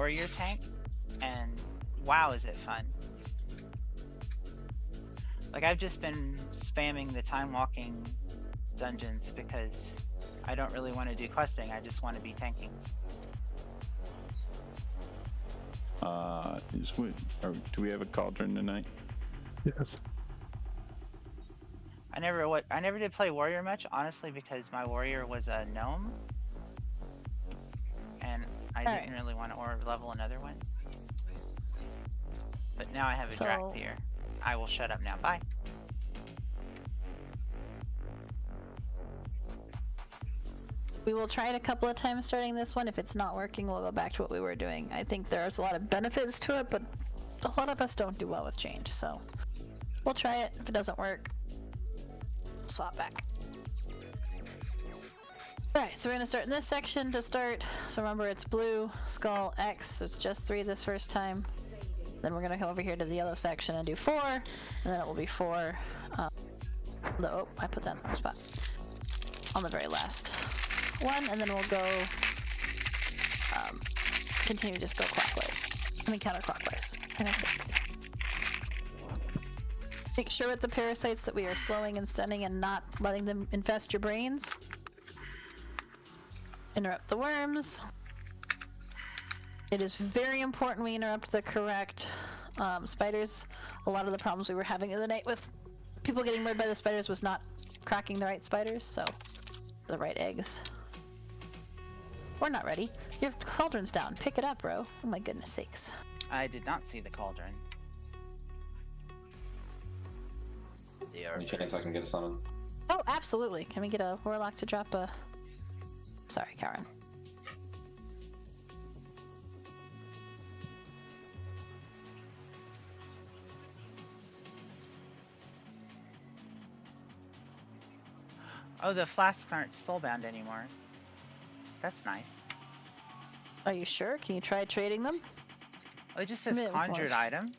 warrior tank, and wow, is it fun. Like, I've just been spamming the time walking dungeons because I don't really want to do questing, I just want to be tanking. Do we have a cauldron tonight? Yes. I never did play warrior much, honestly, because my warrior was a gnome, and I didn't really want to level another one. But now I have a Drac here. I will shut up now. Bye. We will try it a couple of times starting this one. If it's not working, we'll go back to what we were doing. I think there's a lot of benefits to it, but a lot of us don't do well with change, so we'll try it. If it doesn't work, swap back. Alright, so we're gonna start in this section to start. So remember, it's blue, skull, X, so it's just 3 this first time. Then we're gonna come over here to the yellow section and do 4, and then it will be 4. Oh, I put that in the spot. On the very last one, and then we'll go continue to just go clockwise. I mean counterclockwise. And a 6. Make sure with the parasites that we are slowing and stunning and not letting them infest your brains. Interrupt the worms. It is very important we interrupt the correct spiders. A lot of the problems we were having the other night with people getting murdered by the spiders was not cracking the right spiders, so the right eggs. We're not ready. Your cauldron's down. Pick it up, bro. Oh my goodness sakes. I did not see the cauldron. Any chance I can get a summon? Oh, absolutely. Can we get a warlock to drop a... Sorry, Karen. Oh, the flasks aren't soulbound anymore. That's nice. Are you sure? Can you try trading them? Oh, it just says Of conjured course. item.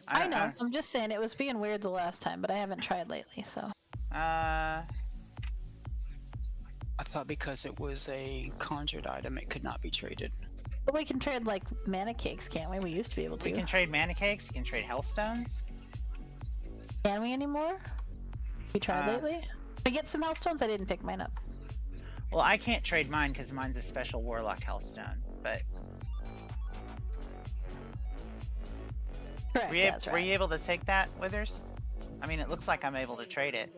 I know. I'm just saying it was being weird the last time, but I haven't tried lately, so. I thought because it was a conjured item, it could not be traded. But we can trade, like, mana cakes, can't we? We used to be able to. We can trade mana cakes, you can trade hellstones. Can we anymore? We tried lately? I get some hellstones? I didn't pick mine up. Well, I can't trade mine because mine's a special warlock hellstone, but... Correct, that's right. Were you able to take that, Withers? I mean, it looks like I'm able to trade it.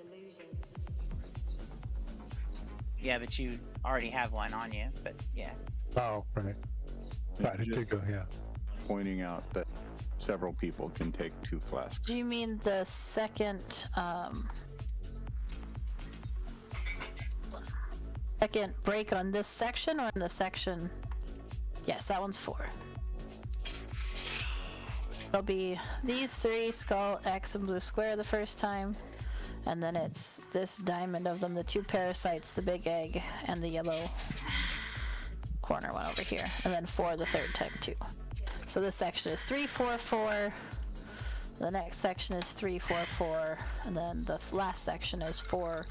Yeah, but you already have one on you, but yeah. Oh, right. Right, it did go, yeah. Pointing out that several people can take 2 flasks. Do you mean the second, second break on this section, or in the section? Yes, that one's 4. There'll be these 3, skull, X, and blue square the first time. And then it's this diamond of them, the 2 parasites, the big egg, and the yellow corner one over here. And then 4 the third time too. So this section is 3, 4, 4. The next section is 3, 4, 4. And then the last section is 4,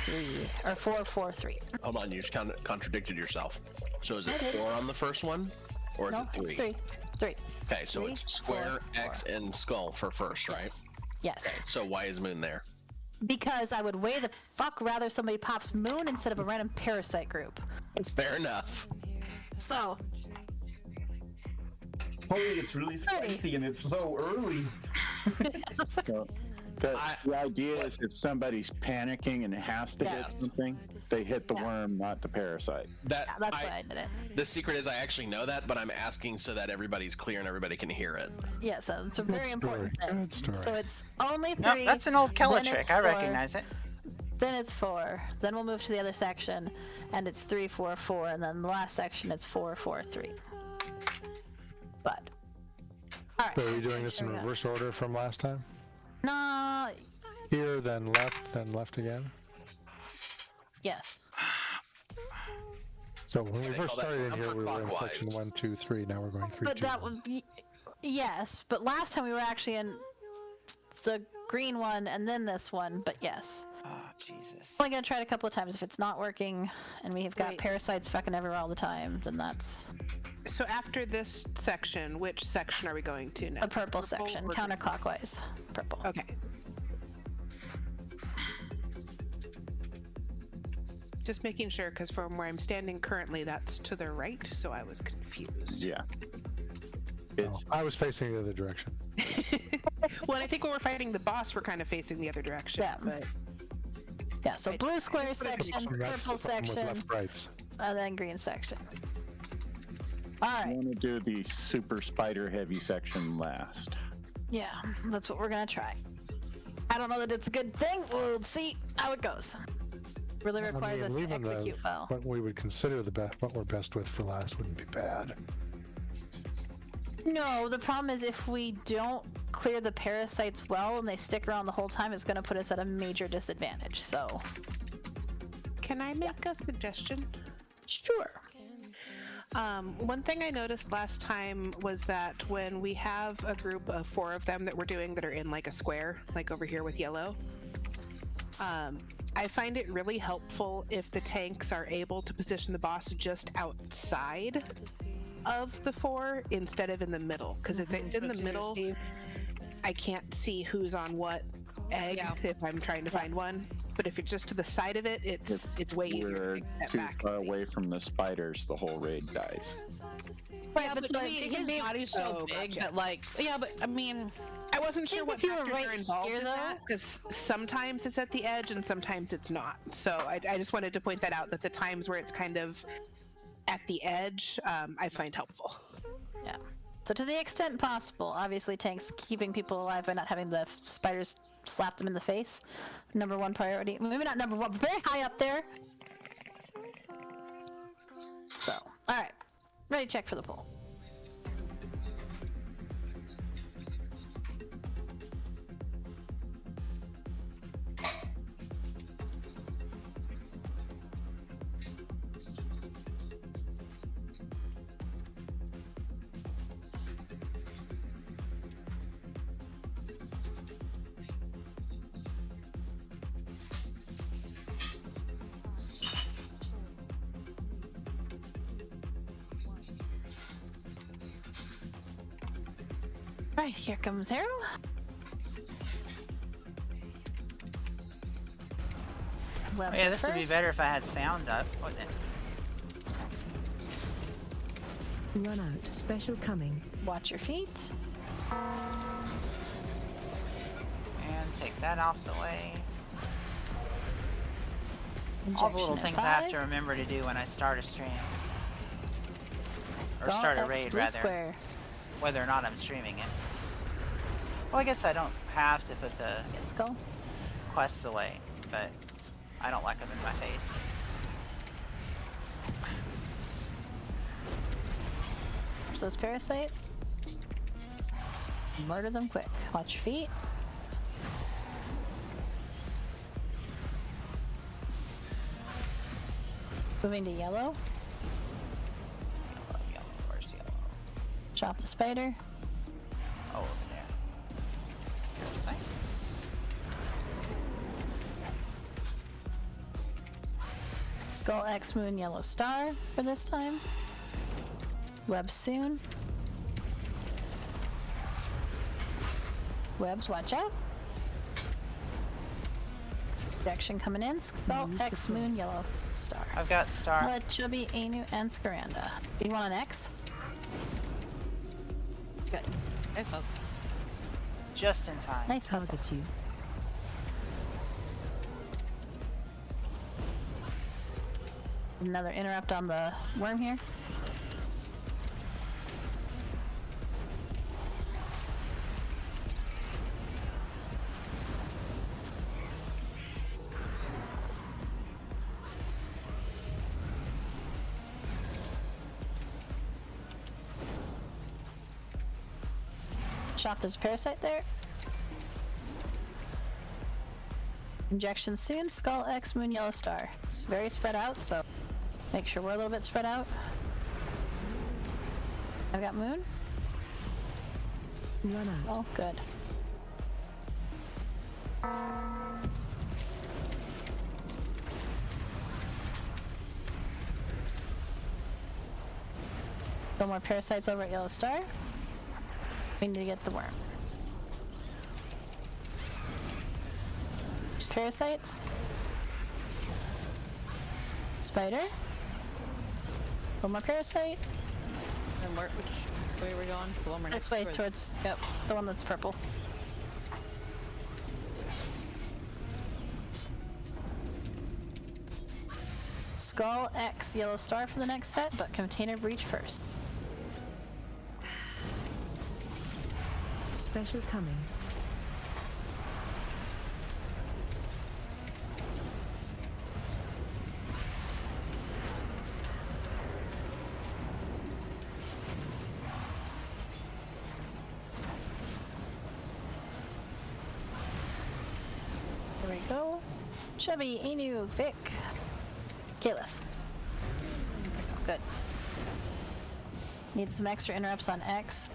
3, or 4, 4, 3. Hold on, you just kind of contradicted yourself. So is it 4 on the first one? Or is No, it 3? it's 3. 3. Okay, so 3, it's square, 4, X, 4. and skull for first, right? Yes. Okay, so why is Moon there? Because I would way the fuck rather somebody pops Moon instead of a random parasite group. Fair enough. So. Holy, it's really spicy and it's so early. So, the idea is if somebody's panicking and has to hit something, they hit the worm, not the parasite. That's why I did it. The secret is I actually know that, but I'm asking so that everybody's clear and everybody can hear it. Yeah, so it's a very important thing. Good story. So it's only 3. No, that's an old Kela then trick, it's I 4, recognize it. Then it's 4. Then we'll move to the other section, and it's 3, 4, 4, and then the last section it's 4, 4, 3. But. Alright. So are we doing this in reverse order from last time? No. Here, then left again? Yes. So when we They first call that started in here, we were in counterclockwise. section 1, 2, 3. Now we're going 3, But 2. that would be. Yes, but last time we were actually in the green one and then this one, but yes. Oh, Jesus. I'm only gonna try it a couple of times. If it's not working and we've got Wait. parasites fucking everywhere all the time, then that's... So after this section, which section are we going to now? The purple section, counterclockwise. Purple. Okay. Just making sure, because from where I'm standing currently, that's to the right, so I was confused. Yeah. Oh, I was facing the other direction. Well, I think when we're fighting the boss, we're kind of facing the other direction. Yeah. But Yeah, so blue square section, That's purple the problem with section, left rights. and then green section. I Alright, want to do the super spider heavy section last. yeah, that's what we're gonna try. I don't know that it's a good thing. We'll see how it goes. Really requires us to leaving execute well. what we would consider the best, what we're best with for last wouldn't be bad. No, the problem is if we don't clear the parasites well and they stick around the whole time, it's going to put us at a major disadvantage, so... can I make a suggestion? Sure. One thing I noticed last time was that when we have a group of 4 of them that we're doing that are in like a square, like over here with yellow, I find it really helpful if the tanks are able to position the boss just outside of the 4 instead of in the middle, because if it's in the middle, I can't see who's on what egg if I'm trying to find one. But if you're just to the side of it, it's way easier We're to get too back. far away from the spiders, the whole raid dies. Right, but so his body's so big gotcha. that, like, yeah, but I mean, I wasn't sure what if you were factors are right involved here, in that, because sometimes it's at the edge and sometimes it's not. So I just wanted to point that out, that the times where it's kind of at the edge, I find helpful. Yeah. So to the extent possible, obviously tanks keeping people alive by not having the spiders slap them in the face. Number 1 priority. Maybe not number 1, but very high up there. So, alright. Ready to check for the poll. Right, here comes Arrow. Oh, yeah, this would be better if I had sound up, wouldn't it? Run out. Special coming. Watch your feet. And take that off the way. All the little Injection things at I have 5. to remember to do when I start a stream. Or Skull start a X raid, blue rather. Square. Whether or not I'm streaming it. Well, I guess I don't have to put the Get skull. quests away, but I don't like them in my face. Watch those parasite. Murder them quick. Watch your feet. Moving to yellow. Yellow, yellow, where's yellow? Chop the spider. Oh, over there. Parasites. Skull X Moon Yellow Star for this time. Webs soon. Webs, watch out. Projection coming in. Skull X Moon Yellow Star. I've got star. Chubby, Anu, and Scaranda. You want an X? Good. Just in time. Nice hustle. Target you. Another interrupt on the worm here. Shot, there's a parasite there. Injection soon. Skull X Moon Yellow Star. It's very spread out, so make sure we're a little bit spread out. I've got Moon. Run out. Oh, good. No more parasites over at Yellow Star. We need to get the worm. There's parasites. Spider. One more parasite. And which way are we going? The one we're This next way to, or- towards, yep, the one that's purple. Skull X Yellow Star for the next set, but Container Breach first. Special coming. There we go. Chubby, Inu, Vic, Kela. Good. Need some extra interrupts on X.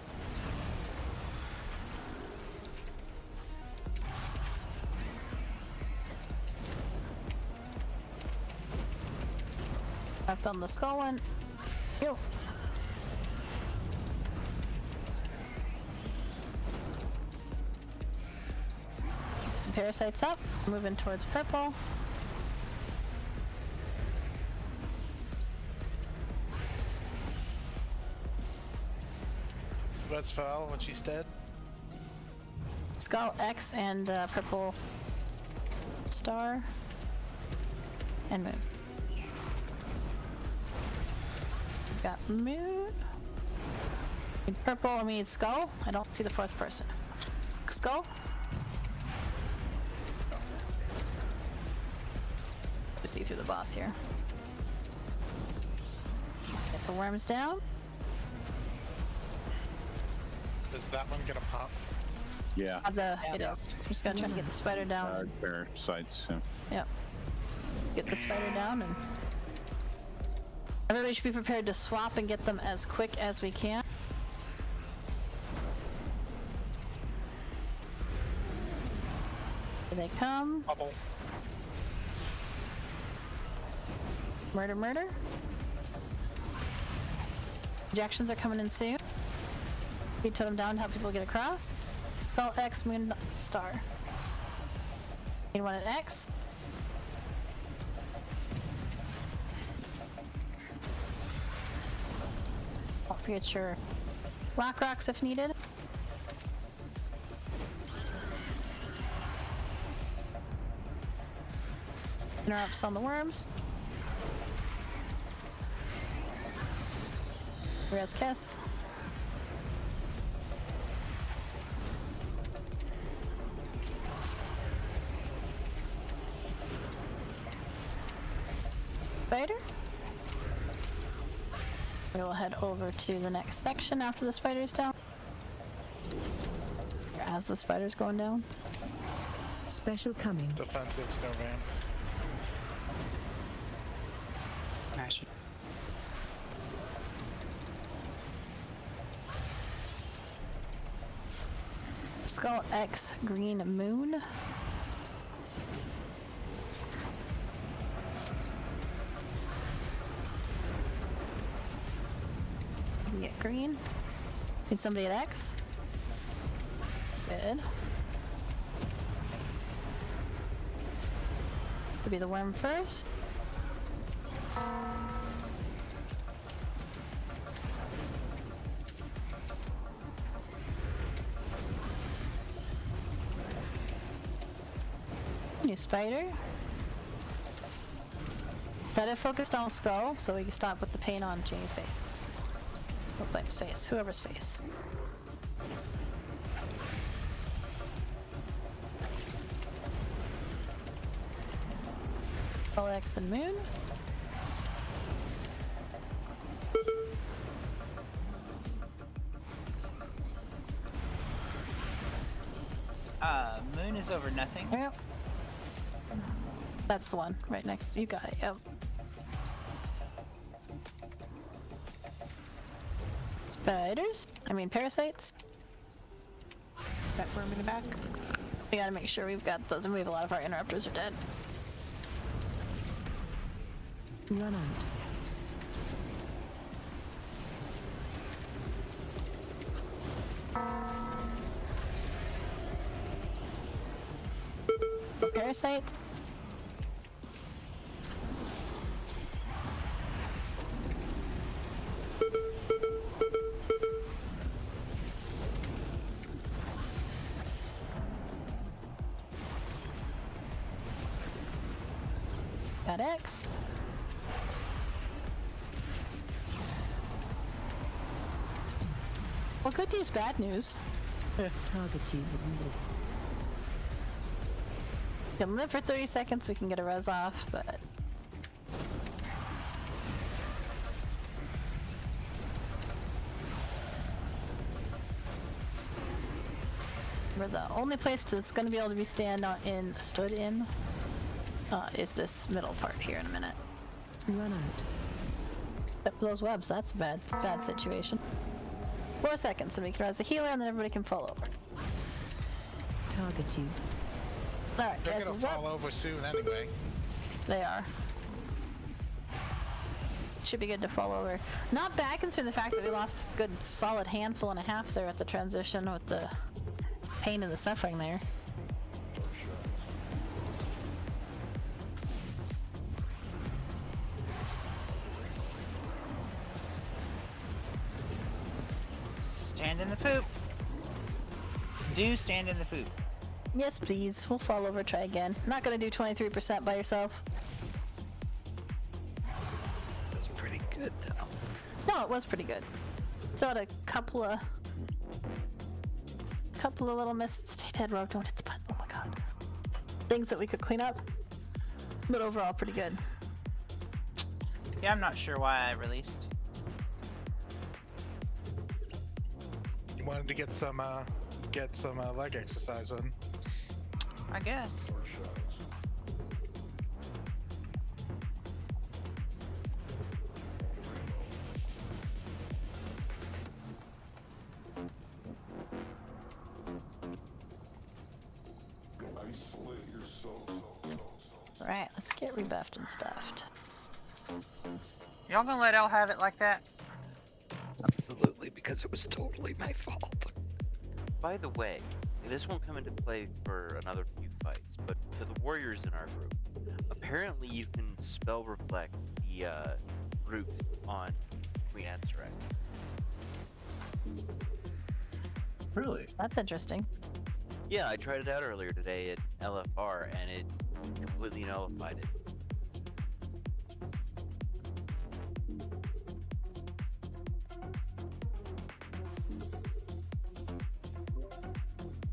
I've done the skull one. Yo. Some parasites up. Moving towards purple. What's foul when she's dead? Skull X and purple star and moon. Got moon. Need purple, and we need skull. I don't see the fourth person. Skull. See through the boss here. Get the worms down. Is that one gonna pop? Yeah. It is. Just gotta try to get the spider down. Parasites. So. Yep. Let's get the spider down, and everybody should be prepared to swap and get them as quick as we can. Here they come. Bubble. Murder, murder. Injections are coming in soon. We totem down to help people get across. Skull X, Moon Star. Need one at X. Don't forget your Black Rocks if needed. Interrupts on the worms. Res Kiss. Spider. We'll head over to the next section after the spider's down. As the spider's going down. Special coming. Defensive snowman. Mash it. Skull X Green Moon. Get green. Need somebody at X. Good. Could be the worm first. New spider. Try to focus on skull so we can stop with the pain on Janie's face. Or Flame's face, whoever's face. Skull X and Moon. Moon is over nothing. Yep. That's the one right next. You got it. Yep. Spiders. I mean parasites. That worm in the back. We gotta make sure we've got those, and we have a lot of our interrupters are dead. Run out. Parasites. Got X. Well, good news, bad news. Target you. We can live for 30 seconds, we can get a res off, but... We're the only place that's going to be able to be stood in is this middle part here in a minute. Run out. Except for those webs, that's a bad situation. 4 seconds, and we can res a healer, and then everybody can fall over. Target you. Alright, They're gonna fall over soon anyway. They are. Should be good to fall over. Not bad considering the fact that we lost a good solid handful and a half there at the transition with the pain and the suffering there. Stand in the poop. Do stand in the poop. Yes, please. We'll fall over, try again. Not gonna do 23% by yourself. That's pretty good, though. No, it was pretty good. Still had a couple of little misses. Stay dead, Rogue. Don't hit the button. Oh my god. Things that we could clean up. But overall, pretty good. Yeah, I'm not sure why I released. You wanted to get some leg exercise in. I guess. Alright, let's get rebuffed and stuffed. Y'all gonna let Elle have it like that? Absolutely, because it was totally my fault. By the way, this won't come into play for another few fights, but to the warriors in our group, apparently you can spell reflect the root on Queen Ansarek. Really? That's interesting. Yeah, I tried it out earlier today at LFR, and it completely nullified it.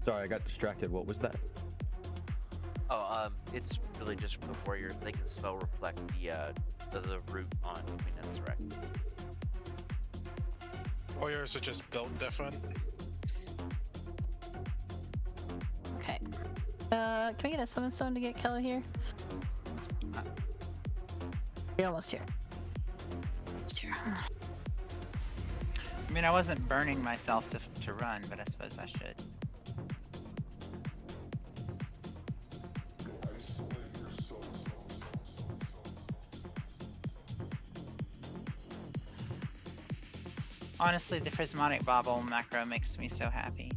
Sorry, I got distracted. What was that? Oh, it's really just for the warriors. They can spell reflect the root on Queen Ansarek. Warriors are just built different. Okay. Can we get a summon stone to get Kela here? You're almost here. Almost here. I mean, I wasn't burning myself to run, but I suppose I should. Honestly, the prismatic bauble macro makes me so happy.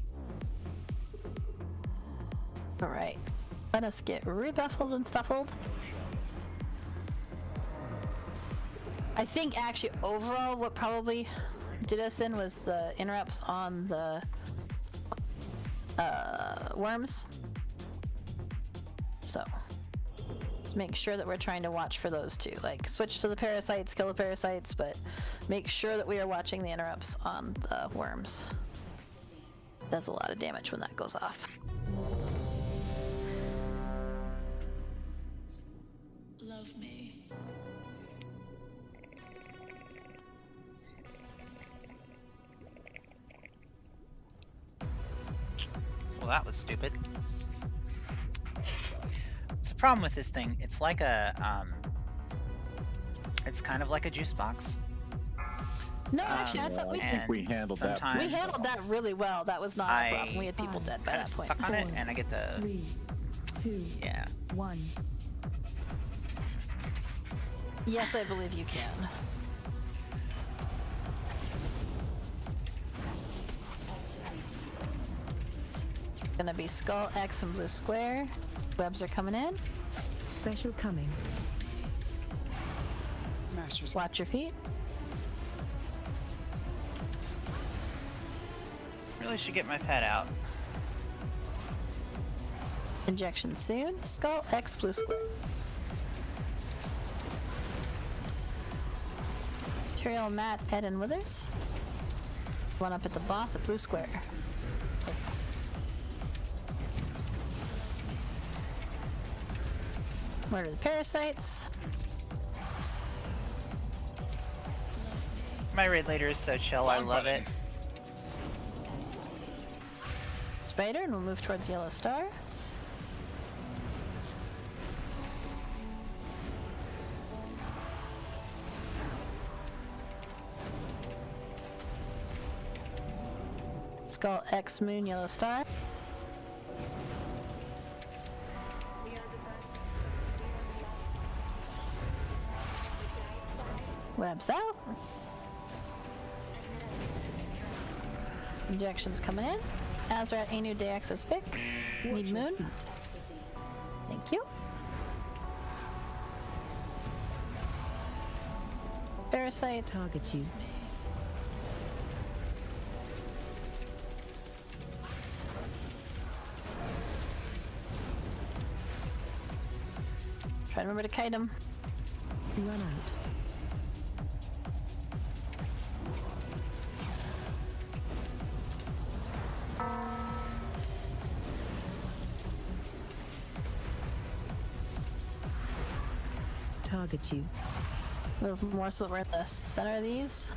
Alright. Let us get rebuffled and stuffled. I think actually overall what probably did us in was the interrupts on the worms. So let's make sure that we're trying to watch for those two. Like switch to the parasites, kill the parasites, but make sure that we are watching the interrupts on the worms. Does a lot of damage when that goes off. Love me. Well, that was stupid. It's the problem with this thing. It's like a, it's kind of like a juice box. No, actually, I thought I think we handled that. we handled that really well. That was not a problem. We had people dead by that point. Suck on it, and I get the 3, 2, yeah. 1. Yes, I believe you can. Gonna be skull X and blue square. Webs are coming in. Special coming. Masters. Watch your feet. Really should get my pet out. Injection soon. Skull X blue square. Material Matt, Ed, and Withers. One up at the boss at blue square. Murder the parasites. My raid leader is so chill, I love it. Spider, and we'll move towards Yellow Star. Skull X Moon Yellow Star. Webs out. Injections coming in. Azrat Anu Day Access Pick. Need Moon. Thank you. Parasite. Target you. Try to remember to kite him. Run out. Target you. Move more so that we're at the center of these.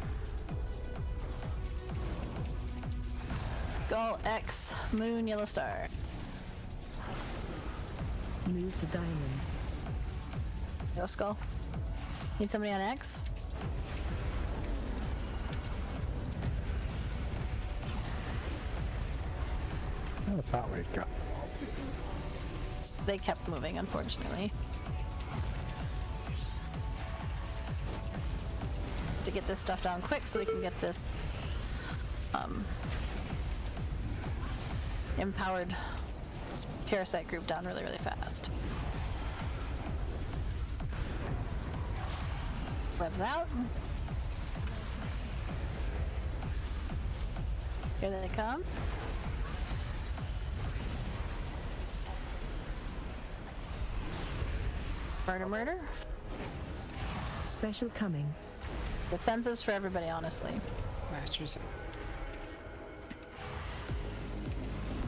Skull X Moon Yellow Star. Move to diamond. Go Skull. Need somebody on X? I thought we'd got. They kept moving, unfortunately. To get this stuff down quick so we can get this empowered parasite group down really, really fast. Webs out. Here they come. Murder, murder. Special coming. Defensives for everybody, honestly. Masters.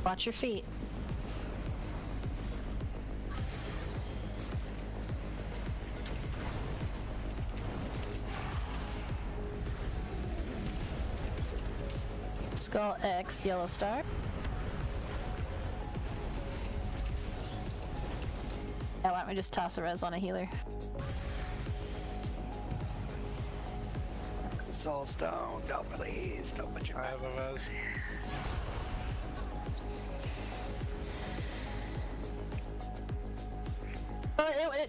Watch your feet. Skull X Yellow Star. Yeah, why don't we just toss a res on a healer? Soul Stone, no please, don't put your. I have a res.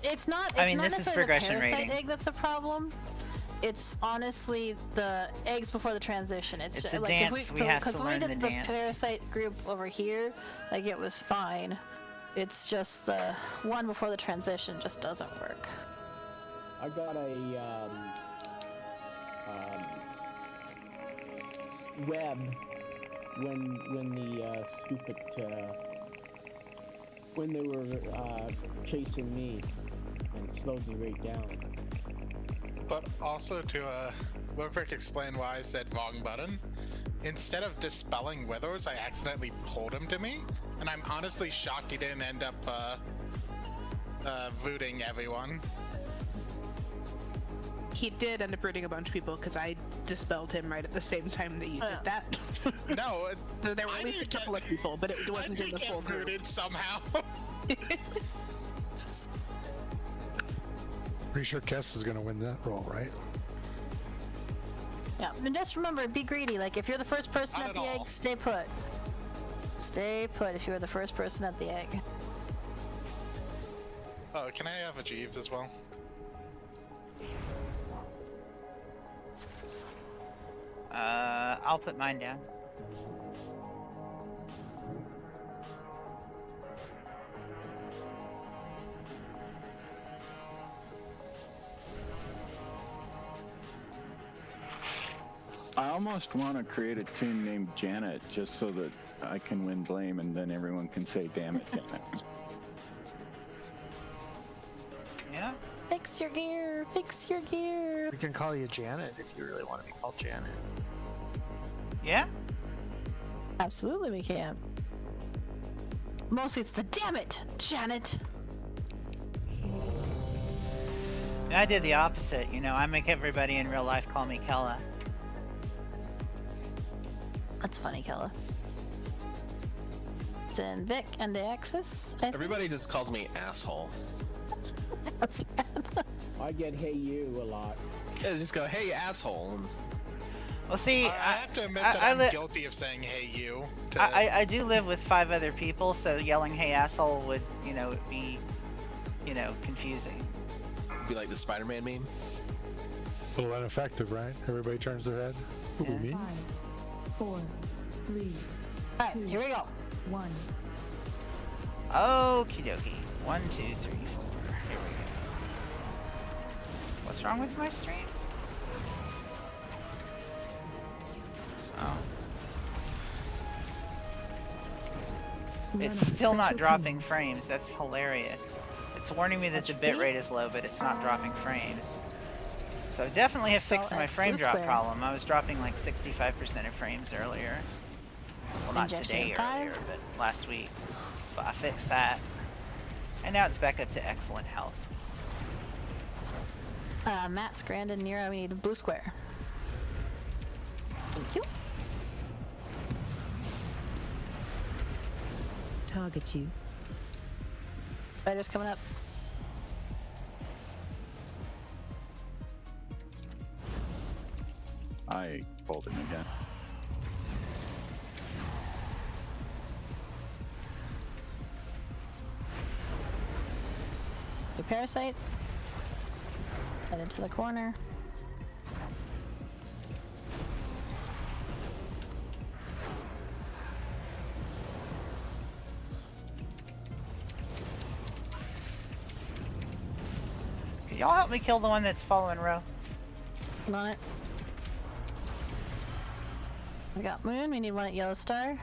It's not. It's I mean, not this is necessarily progression the parasite rating. egg that's a problem. It's honestly the eggs before the transition. It's It's just, a like dance, we have to because when we learn did the the dance. parasite group over here, like it was fine. It's just the one before the transition just doesn't work. I got a web when the stupid when they were chasing me and slowed me right down. But also to real quick explain why I said wrong button. Instead of dispelling withers, I accidentally pulled him to me, and I'm honestly shocked he didn't end up rooting everyone. He did end up rooting a bunch of people because I dispelled him right at the same time that you did that. No, so there were at least a couple of people, but it wasn't in the full group. Rooted somehow. Pretty sure Kess is gonna win that role, right? Yeah, and just remember, be greedy. Like, if you're the first person Not at at the all. egg, stay put. Stay put if you were the first person at the egg. Oh, can I have a Jeeves as well? I'll put mine down. almost want to create a tune named Janet just so that I can win blame and then everyone can say, damn it, Janet. Yeah. Fix your gear. Fix your gear. We can call you Janet if you really want to be called Janet. Yeah. Absolutely, we can. Mostly it's the damn it, Janet. I did the opposite. You know, I make everybody in real life call me Kela. That's funny, Kela. Then Vic and the Axis. Everybody just calls me asshole. That's bad. I get hey you a lot. Yeah, just go, hey asshole. Well, see, I have to admit that I'm guilty of saying "Hey you." I do live with 5 other people, so yelling "Hey asshole" would, you know, be, you know, confusing. Be like the Spider-Man meme. A little ineffective, right? Everybody turns their head. Who, me? 5, 4, 3. All right, here we go. 1. Okie dokie. 1, 2, 3, 4. Here we go. What's wrong with my stream? Oh. It's still not dropping frames. That's hilarious. It's warning me that the bitrate is low, but it's not dropping frames. So I definitely have fixed my frame drop problem. I was dropping like 65% of frames earlier. Well, not today earlier, but last week. But I fixed that. And now it's back up to excellent health. Matt, Scrand, and Nero, we need a blue square. Thank you. Target you. Spider's coming up. I pulled him again. The parasite. Head into the corner. Can y'all help me kill the one that's following Row? I'm on it. We got Moon, we need one at Yellow Star.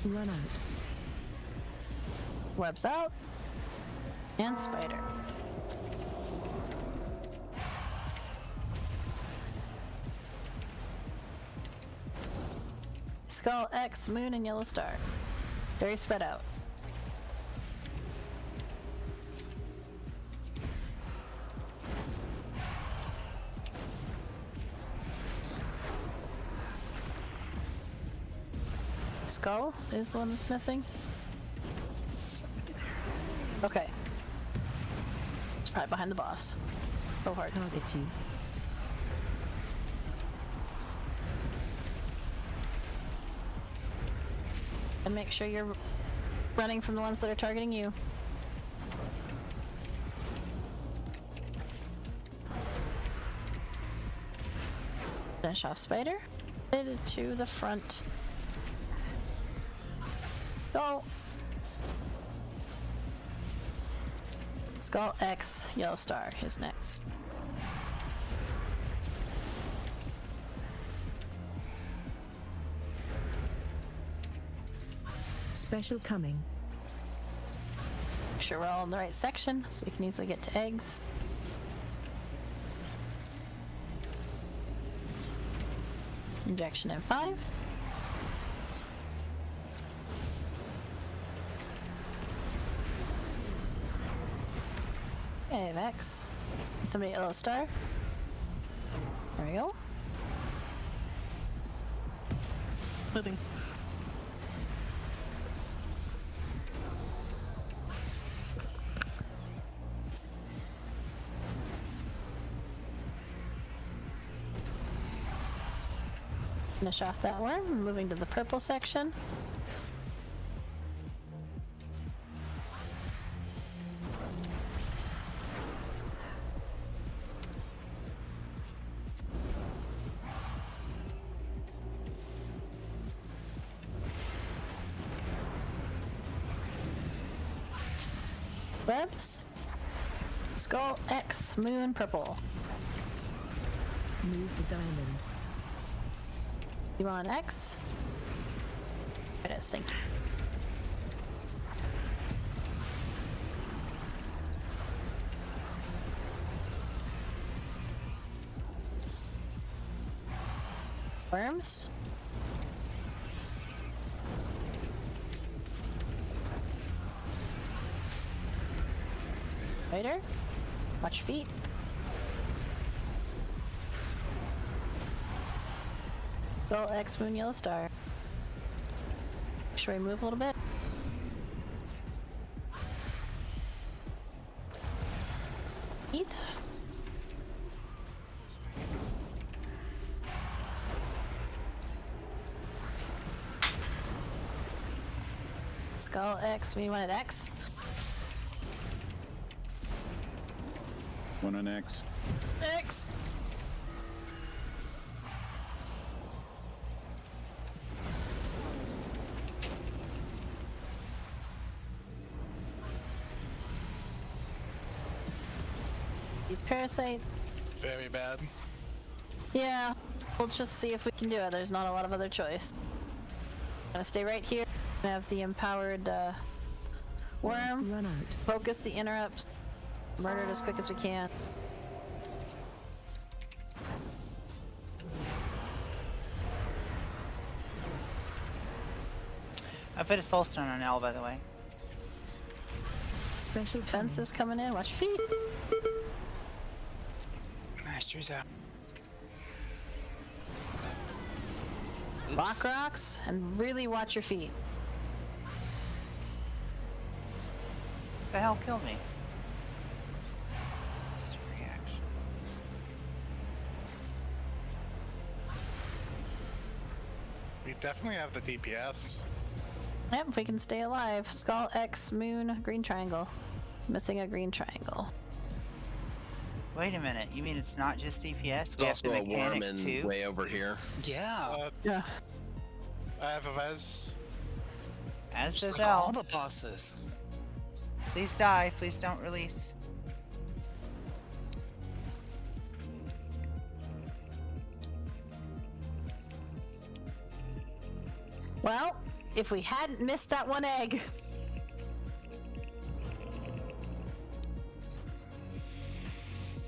Run out. Webs out. And Spider. Skull, X, Moon, and Yellow Star. Very spread out. Skull is the one that's missing. Okay. It's probably behind the boss. So hard to see. You. And make sure you're running from the ones that are targeting you. Finish off Spider. Headed to the front. Go! Skull X, Yellow Star is next. Special coming. Make sure we're all in the right section so we can easily get to eggs. Injection in 5. Okay, Vex. Somebody at Yellow Star. There we go. Moving. Finish off that worm. Moving to the purple section. Webs. Skull X, moon purple. Move to diamond. You want X? It is, thank you. Worms? Spider? Watch feet. Skull X, moon, yellow star. Should we move a little bit? Eat. Skull X, we wanted X. One on X. X. These parasites. Very bad. Yeah, we'll just see if we can do it. There's not a lot of other choice. Gonna stay right here. Have the empowered worm. Run out. Focus the interrupts. Murder it as quick as we can. I put a soulstone on L, by the way. Special Offensive's coming in. Watch your feet. Master's out. Lock rocks and really watch your feet. What the hell killed me? Just a reaction. We definitely have the DPS. Yep, if we can stay alive. Skull X, moon, green triangle. Missing a green triangle. Wait a minute, you mean it's not just DPS? We There's have also the a worm mechanic in too? way over here. Yeah. Yeah. I have a res. As Just does like all L. the bosses. Please die, please don't release. Well, if we hadn't missed that one egg.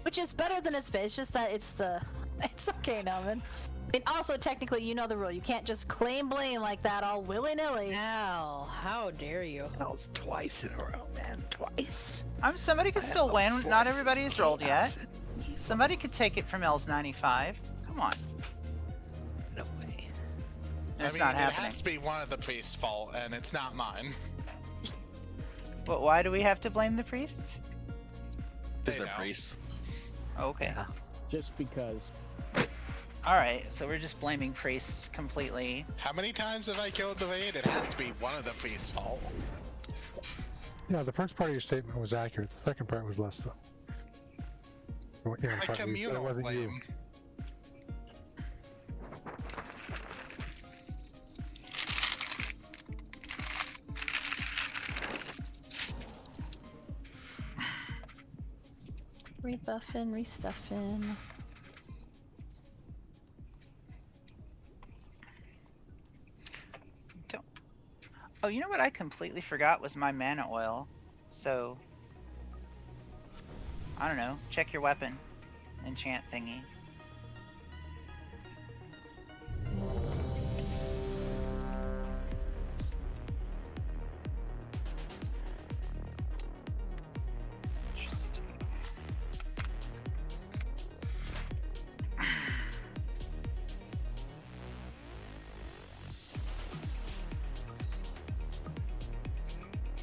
Which is better than it's been. It's just that it's the... It's okay, Noman. And also, technically, you know the rule. You can't just claim blame like that all willy-nilly. Al, how dare you? That was twice in a row, man. Twice. Somebody could still win. Not everybody has rolled yet. Somebody could take it from L's 95. Come on. No way. That's I mean, not it happening. has to be one of the priest's fault, and it's not mine. But why do we have to blame the priests? Because They they're know. priests. Okay. Just because. Alright, so we're just blaming priests completely. How many times have I killed the raid? It has to be one of the priest's fault. Yeah, the first part of your statement was accurate. The second part was less so. Yeah, A part was, communal it wasn't you. blame. Rebuffing, restuffing. Oh, you know what I completely forgot was my mana oil. So, I don't know. Check your weapon. Enchant thingy. Interesting.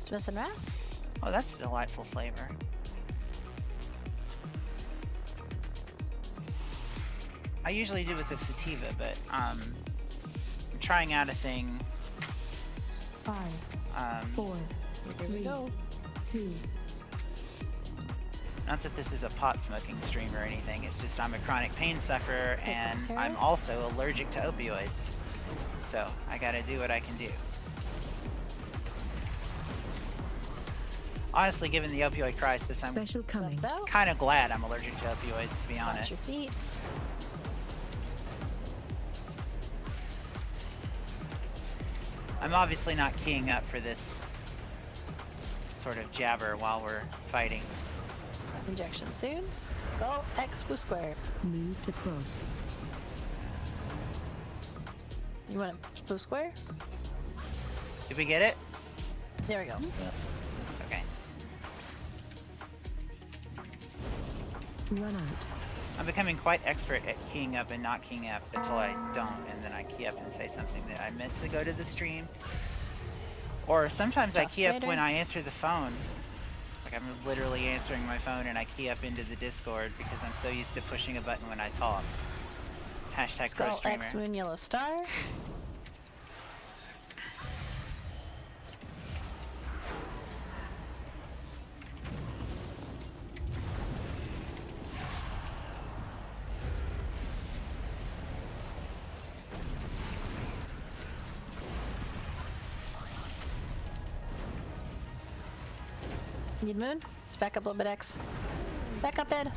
Smith and Wrath? Oh, that's a delightful flavor. I usually do with the sativa, but I'm trying out a thing. 5, 4, 3, 2. Not that this is a pot smoking stream or anything, it's just I'm a chronic pain sufferer and Sarah? I'm also allergic to opioids. So I gotta do what I can do. Honestly, given the opioid crisis, I'm kind of glad I'm allergic to opioids, to be honest. Watch your feet. I'm obviously not keying up for this sort of jabber while we're fighting. Injection soon. Skull X blue square. Move to cross. You want a blue square? Did we get it? There we go. Okay. Run out. I'm becoming quite expert at keying up and not keying up until I don't, and then I key up and say something that I meant to go to the stream. Or sometimes I key up when I answer the phone. Like I'm literally answering my phone and I key up into the Discord because I'm so used to pushing a button when I talk. Hashtag Skull pro streamer. X moon yellow star. Need moon? Let's back up a little bit, X. Back up, Ed.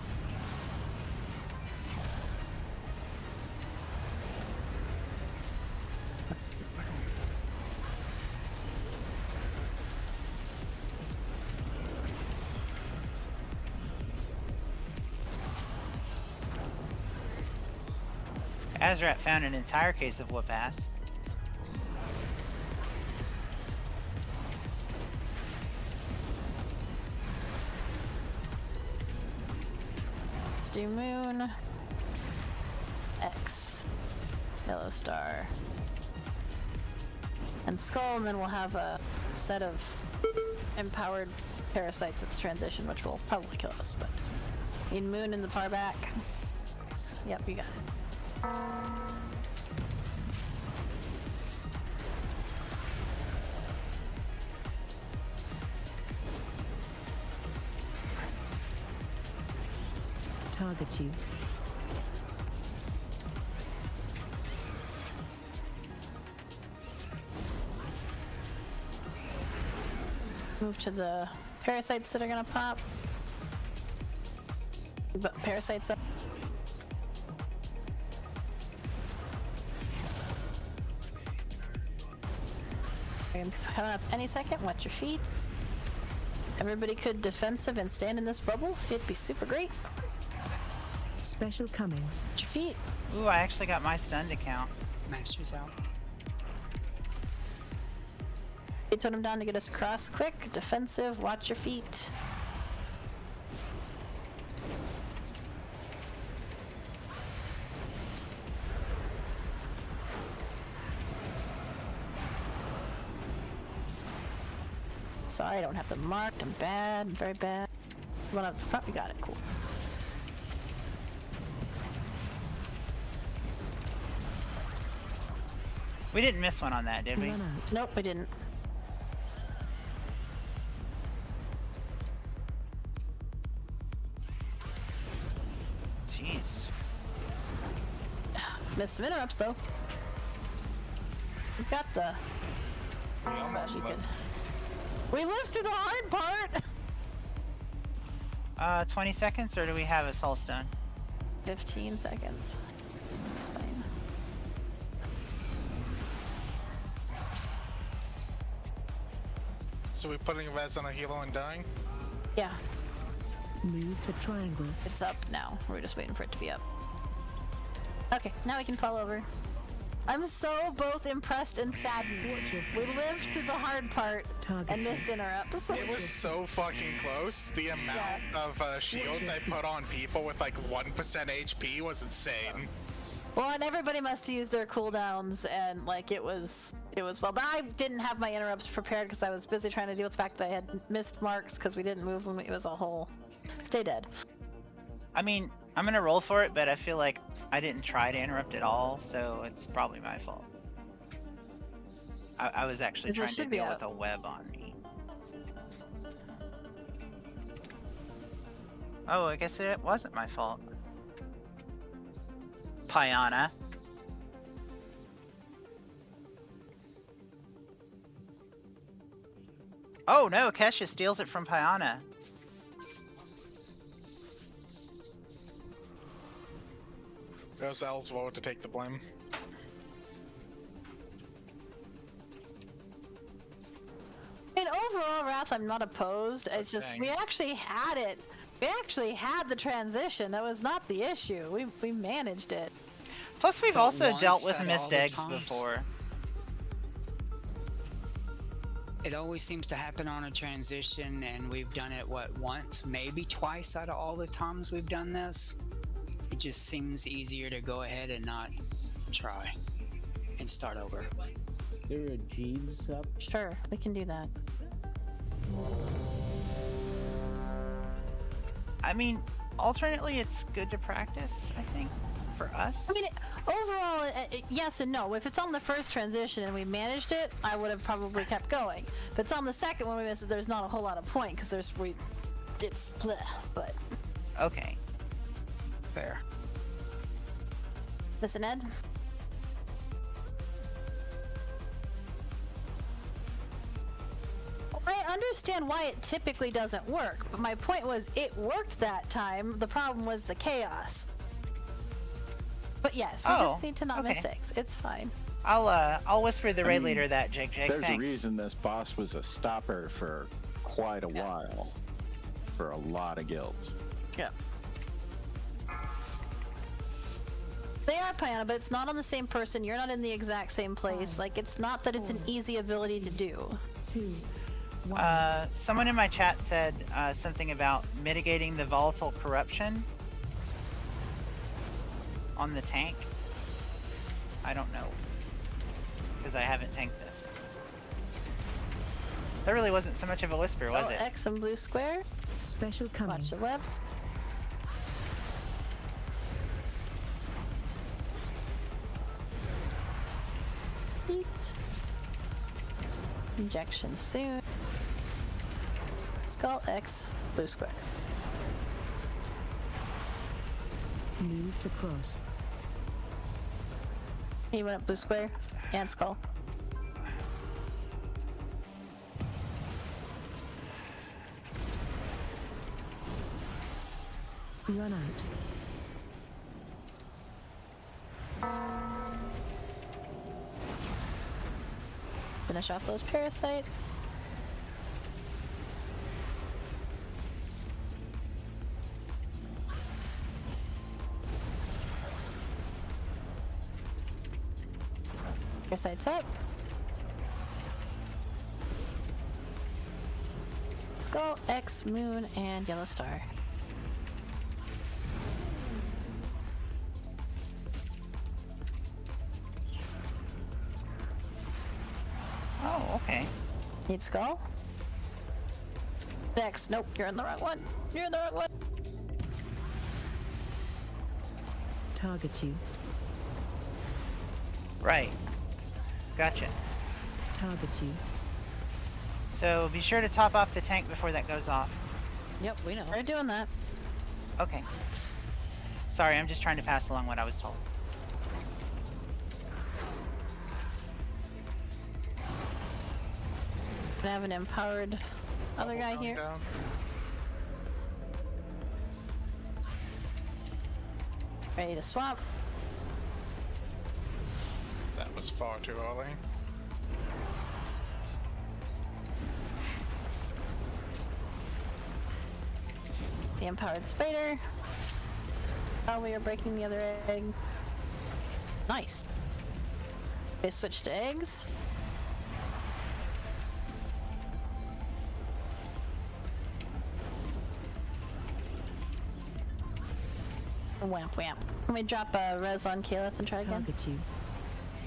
Azrat found an entire case of whoop ass. Let's do moon. X. Yellow star. And skull, and then we'll have a set of empowered parasites at the transition, which will probably kill us, but need moon in the far back. Yep, you got it. Target you. Move to the parasites that are gonna pop. But parasites up. I'm coming up any second. Watch your feet. Everybody could defensive and stand in this bubble. It'd be super great. Special coming. Watch your feet. Ooh, I actually got my stun to count. Master's out. They told him down to get us across quick. Defensive. Watch your feet. Sorry, I don't have them marked. I'm bad. Very bad. One up the front. We got it. Cool. We didn't miss one on that, did we? Nope, we didn't. Jeez. Missed some interrupts though. We got the. We almost lived. We lived through the hard part. 20 seconds, or do we have a soul stone? 15 seconds. That's fine. So we putting Res on a helo and dying? Yeah. Move to triangle. It's up now. We're just waiting for it to be up. Okay, now we can fall over. I'm so both impressed and saddened. We lived through the hard part and missed interrupts. It was so fucking close. The amount of shields I put on people with like 1% HP was insane. Well, and everybody must have used their cooldowns, and like it was well. But I didn't have my interrupts prepared because I was busy trying to deal with the fact that I had missed marks because we didn't move when it was a whole stay dead. I mean, I'm gonna roll for it, but I feel like I didn't try to interrupt at all, so it's probably my fault. I was actually trying to deal with a web on me. Oh, I guess it wasn't my fault. Piana. Oh no, Kesha steals it from Pyana. It was Elseworld to take the blame. I mean, overall, Wrath, I'm not opposed. It's just we actually had it. We actually had the transition. That was not the issue. We managed it. Plus, we've also dealt with missed eggs before. It always seems to happen on a transition, and we've done it, what, once, maybe twice out of all the times we've done this? It just seems easier to go ahead and not try and start over. There are Jeeves up. Sure, we can do that. I mean, alternately, it's good to practice, I think, for us. I mean, overall, yes and no. If it's on the first transition and we managed it, I would have probably kept going. If it's on the second one we missed it, there's not a whole lot of point because it's bleh, but. Okay. Fair. Listen, Ed. I understand why it typically doesn't work, but my point was it worked that time. The problem was the chaos. But yes, we just need to not miss eggs. It's fine. I'll whisper the raid leader that, Jake. There's thanks. a reason this boss was a stopper for quite a while, for a lot of guilds. Yeah. They are Pyana, but it's not on the same person. You're not in the exact same place. Like, it's not that it's an easy ability to do. Someone in my chat said something about mitigating the volatile corruption on the tank. I don't know, because I haven't tanked this. That really wasn't so much of a whisper, was it? X and blue square. Special coming. Watch the webs. Eat. Injection soon. Skull X, blue square. Move to cross. He went up blue square and skull. Run out. Finish off those parasites. Parasites up. Skull, X, Moon, and Yellow Star. Oh, okay. Need skull? Next. Nope, you're in the wrong one. You're in the wrong one. Target you. Right. Gotcha. Target you. So be sure to top off the tank before that goes off. Yep, we know. We're doing that. Okay. Sorry, I'm just trying to pass along what I was told. I have an empowered other guy here. Down. Ready to swap. That was far too early. The empowered spider. Oh, we are breaking the other egg. Nice. Okay, switch to eggs. Whamp whamp. Let me drop a res on Kela and try again. Target you.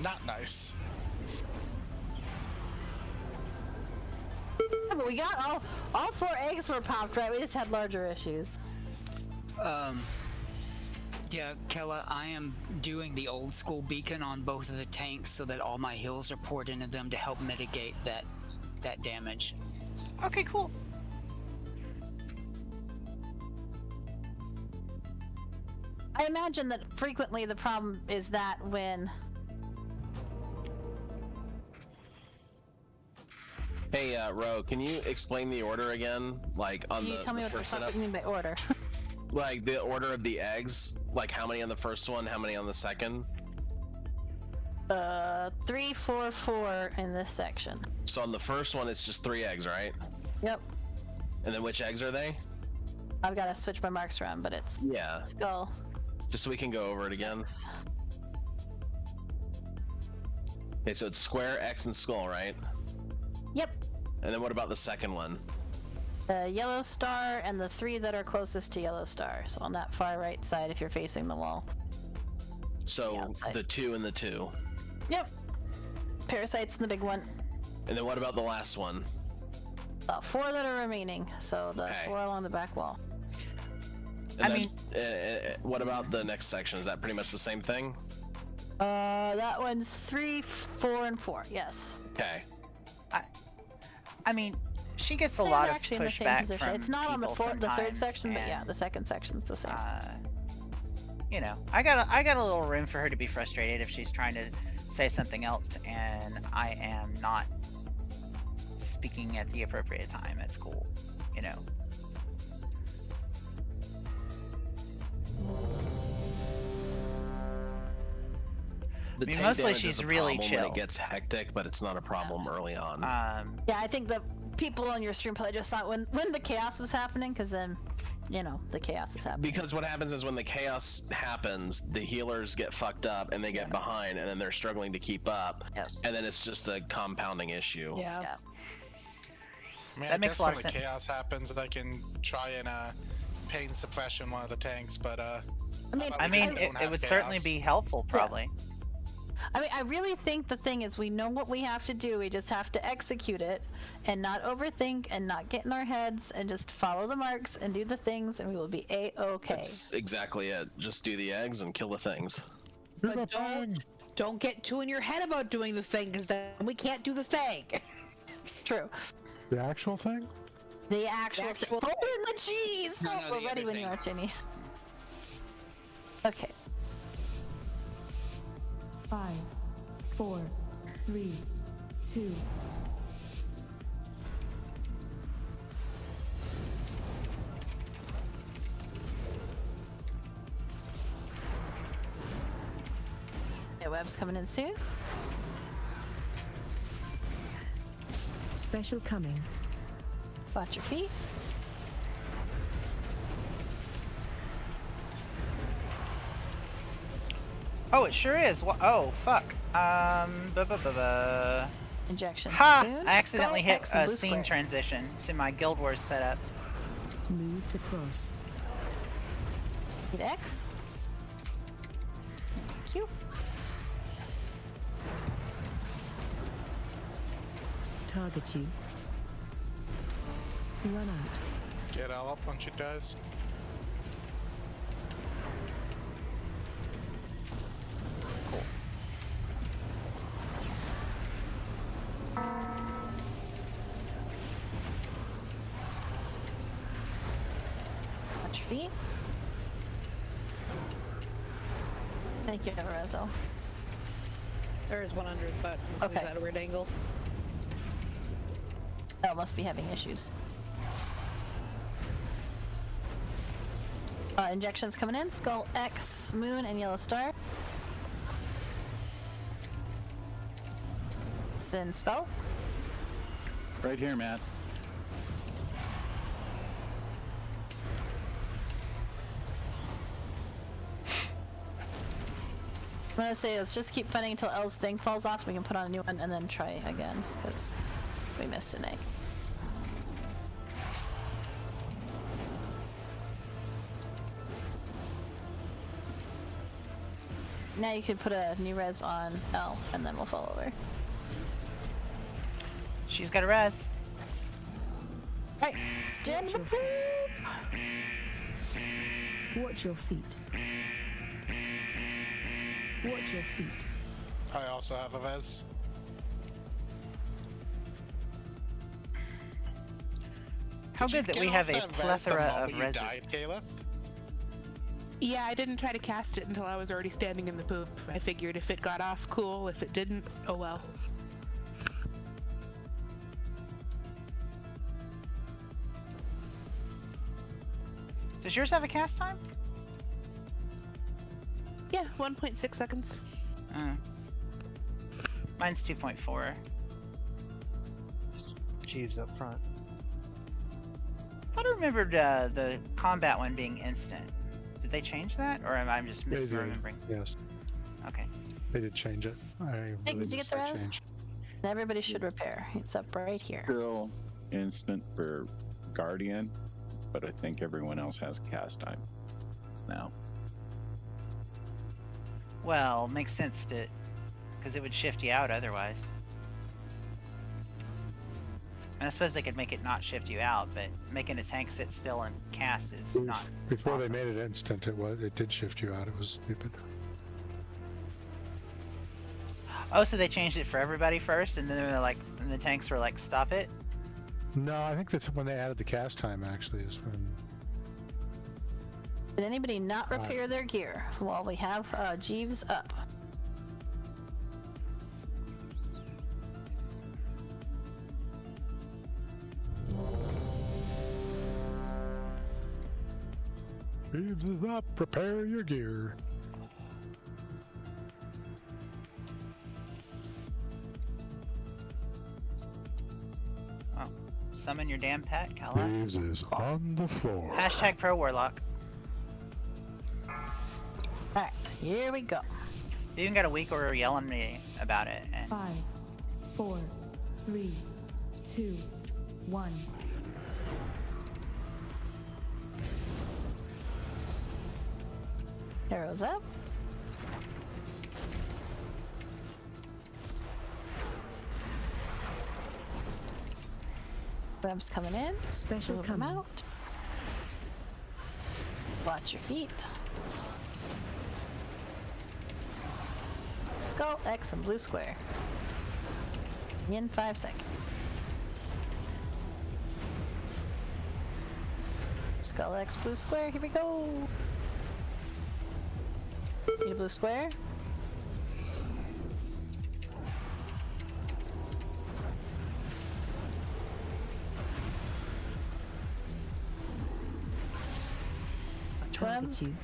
Not nice. Yeah, but we got all 4 eggs were popped, right? We just had larger issues. Yeah, Kela, I am doing the old school beacon on both of the tanks so that all my heals are poured into them to help mitigate that damage. Okay, cool. I imagine that frequently the problem is that when Hey, Ro, can you explain the order again? Like on Can you tell me what the fuck you mean by order? Like the order of the eggs? Like how many on the first one, how many on the second? 3, 4, 4 in this section. So on the first one, it's just 3 eggs, right? Yep. And then which eggs are they? I've got to switch my marks around, but it's skull. Just so we can go over it again. Okay, so it's square, X, and skull, right? Yep. And then what about the second one? The yellow star and the 3 that are closest to yellow star. So on that far right side if you're facing the wall. So the 2 and the 2. Yep. Parasites in the big one. And then what about the last one? 4 that are remaining. So the 4 along the back wall. And what about the next section? Is that pretty much the same thing? That one's 3, 4, and 4. Yes. Okay. I mean, she gets a They're lot of actually in the same pushback position. from It's not on the people the third sometimes, section, but yeah, and, the second section's the same. You know, I got a little room for her to be frustrated if she's trying to say something else and I am not speaking at the appropriate time. It's cool, you know. The I mean, tank mostly damage she's is a really problem chill. when it gets hectic, but it's not a problem early on. Yeah, I think the people on your stream probably just saw it when the chaos was happening, because then, you know, the chaos is happening. Because what happens is when the chaos happens, the healers get fucked up and they get behind, and then they're struggling to keep up, and then it's just a compounding issue. Yeah. I mean, That makes a lot of when sense. the chaos happens, I can try and pain suppression one of the tanks, but I mean, it would certainly be helpful, probably. I mean, I really think the thing is we know what we have to do. We just have to execute it and not overthink and not get in our heads and just follow the marks and do the things and we will be A-okay. That's exactly it. Just do the eggs and kill the things. But don't get too in your head about doing the thing, because then we can't do the thing. It's true. The actual thing? The actual thing. Open the cheese! No, We're the ready other when thing. you are, Chinny. Okay. 5, 4, 3, 2. Yeah, web's coming in soon. Special coming. Watch your feet. Oh, it sure is. Oh, fuck. Injection. Ha! Soon. I accidentally Skull hit X and a blue scene square. transition to my Guild Wars setup. Move to cross. Hit X. Thank you. Target you. Run out. get Al up when she does. Watch your feet. Thank you, Rezo. There is 100, but Okay. is that a weird angle? Oh, must be having issues. Injections coming in. Skull X, Moon, and Yellow Star. Sin Skull. Right here, Matt. I'm gonna say let's just keep fighting until L's thing falls off. We can put on a new one and then try again because we missed an egg. Now you can put a new res on L and then we'll fall over. She's got a res. Right, stand in the poop. Watch your feet. Watch your feet. I also have a Vez. How Did you good that get we off have a that Vez the plethora moment of you reses. died, Kela? Yeah, I didn't try to cast it until I was already standing in the poop. I figured if it got off, cool. If it didn't, oh well. Does yours have a cast time? Yeah, 1.6 seconds. Mine's 2.4. Jeeves up front. I thought I remembered the combat one being instant. Did they change that, or am I just They did, misremembering? yes. Okay. They did change it. Hey, did you get the rest? Everybody should repair. It's up right here. Still instant for Guardian, but I think everyone else has cast time now. Well, makes sense to, because it would shift you out otherwise. And I suppose they could make it not shift you out, but making a tank sit still and cast is not. Before they made it instant, it did shift you out. It was stupid. Oh, so they changed it for everybody first, and then they're like, and the tanks were like, stop it. No, I think that's when they added the cast time. Actually, is when. Did anybody not repair their gear while we have Jeeves up? Jeeves is up. Prepare your gear. Oh, summon your damn pet, Kela. Jeeves is on the floor. Hashtag pro warlock. Alright, here we go. You even got a week or yelling at me about it. And 5, 4, 3, 2, 1. Arrows up. Webs coming in. Special Move them coming. out. Watch your feet. Skull X and blue square. In 5 seconds. Skull X blue square. Here we go. Need a blue square. Target you.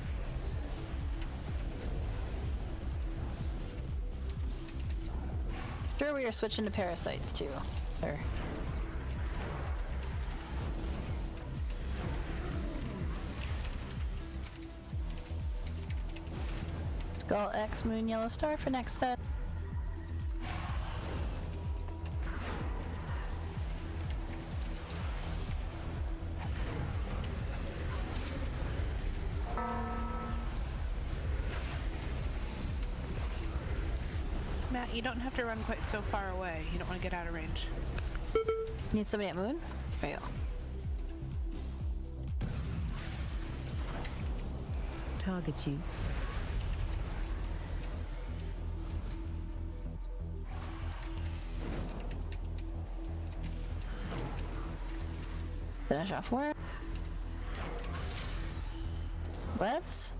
Sure, we are switching to parasites too. Or Skull X Moon Yellow Star for next set. Matt, you don't have to run quite so far away. You don't want to get out of range. Need somebody at Moon? There you go. Target you. Finish off work. Webs.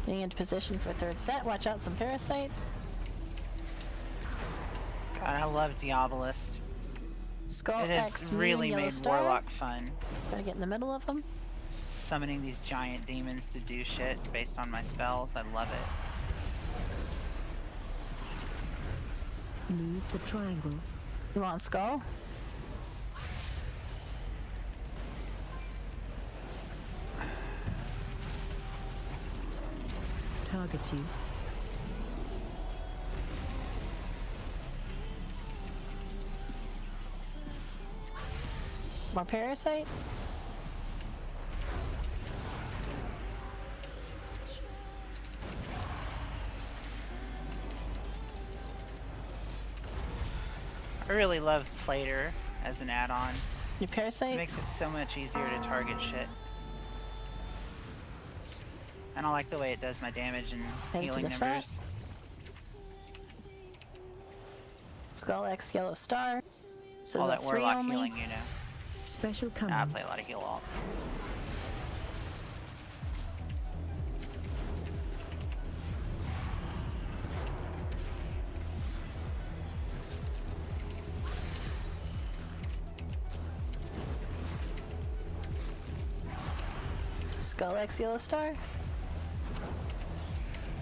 Getting into position for third set. Watch out, some parasite. God, I love Diabolist. Skull It has X really Moon, Yellow made Star. Warlock fun. Gotta get in the middle of them. Summoning these giant demons to do shit based on my spells. I love it. Move to triangle. You want Skull? Target you. More parasites? I really love Plater as an add-on. Your parasite? It makes it so much easier to target shit. And I like the way it does my damage and Thank healing you to front. numbers. Skull X Yellow Star. So All is that that 3 Warlock only? healing, you know. Special coming. I play a lot of heal alts. Skull X Yellow Star.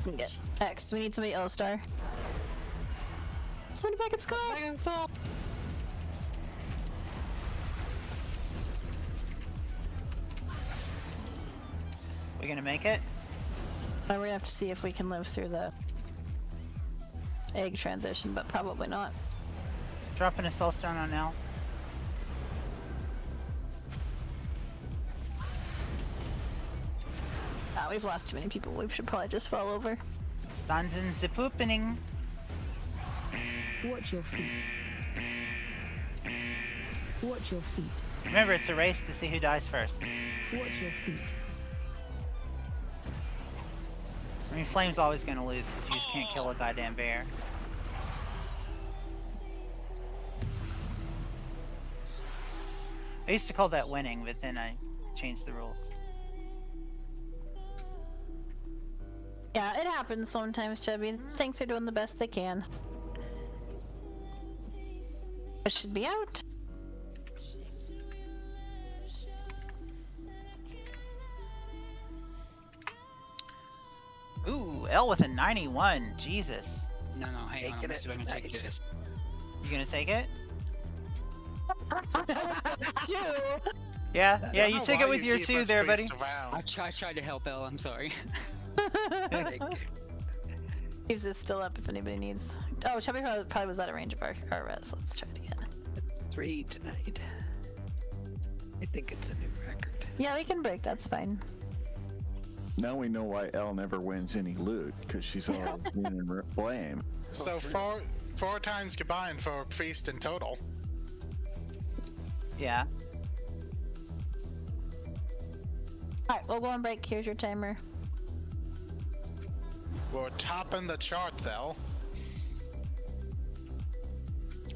We can get X. We need somebody Yellow Star. Somebody back at Skull. We gonna make it? We're gonna have to see if we can live through the egg transition, but probably not. Dropping a soulstone on L. We've lost too many people. We should probably just fall over. Standen the opening. Watch your feet. Watch your feet. Remember, it's a race to see who dies first. Watch your feet. I mean, Flame's always gonna lose because you just can't kill a goddamn bear. I used to call that winning, but then I changed the rules. Yeah, it happens sometimes, Chubby. Things are doing the best they can. It should be out. Ooh, L with a 91. Jesus. No, hang on. I'm gonna take this. You gonna take it? Two. Yeah, you take it with your 2 there, buddy. I tried to help Elle, I'm sorry. Leaves it still up if anybody needs. Oh, Chubby probably was out of range of our res. Let's try it again. 3 tonight. I think it's a new record. Yeah, we can break. That's fine. Now we know why Elle never wins any loot, because she's always winning blame. So 4 times combined for Priest in total. Yeah. Alright, we'll go on break. Here's your timer. We're topping the charts, Elle.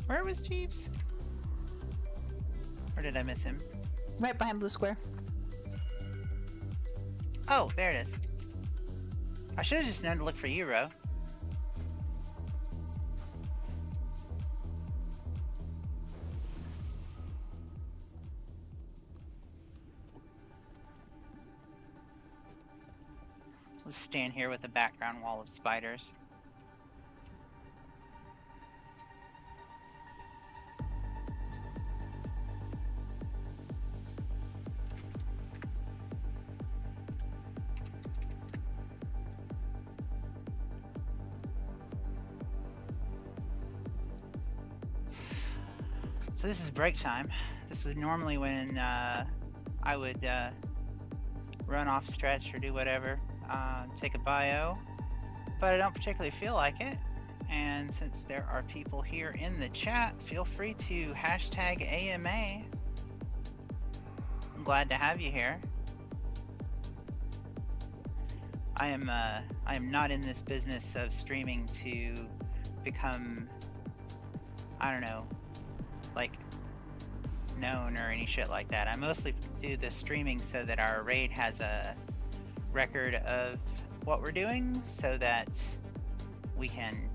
Where was Jeeves? Or did I miss him? Right behind blue square. Oh, there it is. I should have just known to look for you, Ro. Let's stand here with a background wall of spiders. So this is break time. This is normally when I would run off stretch or do whatever, take a bio, but I don't particularly feel like it. And since there are people here in the chat, feel free to hashtag AMA. I'm glad to have you here. I am not in this business of streaming to become, I don't know, like known or any shit like that. I mostly do the streaming so that our raid has a record of what we're doing, so that we can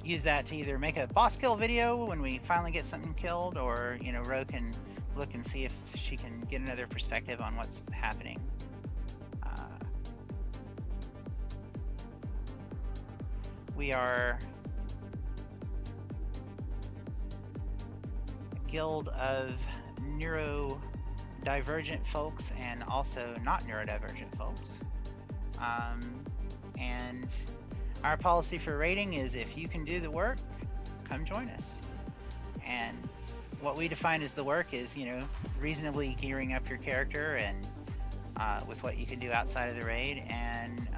use that to either make a boss kill video when we finally get something killed, or, you know, Ro can look and see if she can get another perspective on what's happening. We are a guild of neurodivergent folks and also not neurodivergent folks. And our policy for raiding is, if you can do the work, come join us. And what we define as the work is, you know, reasonably gearing up your character and with what you can do outside of the raid, and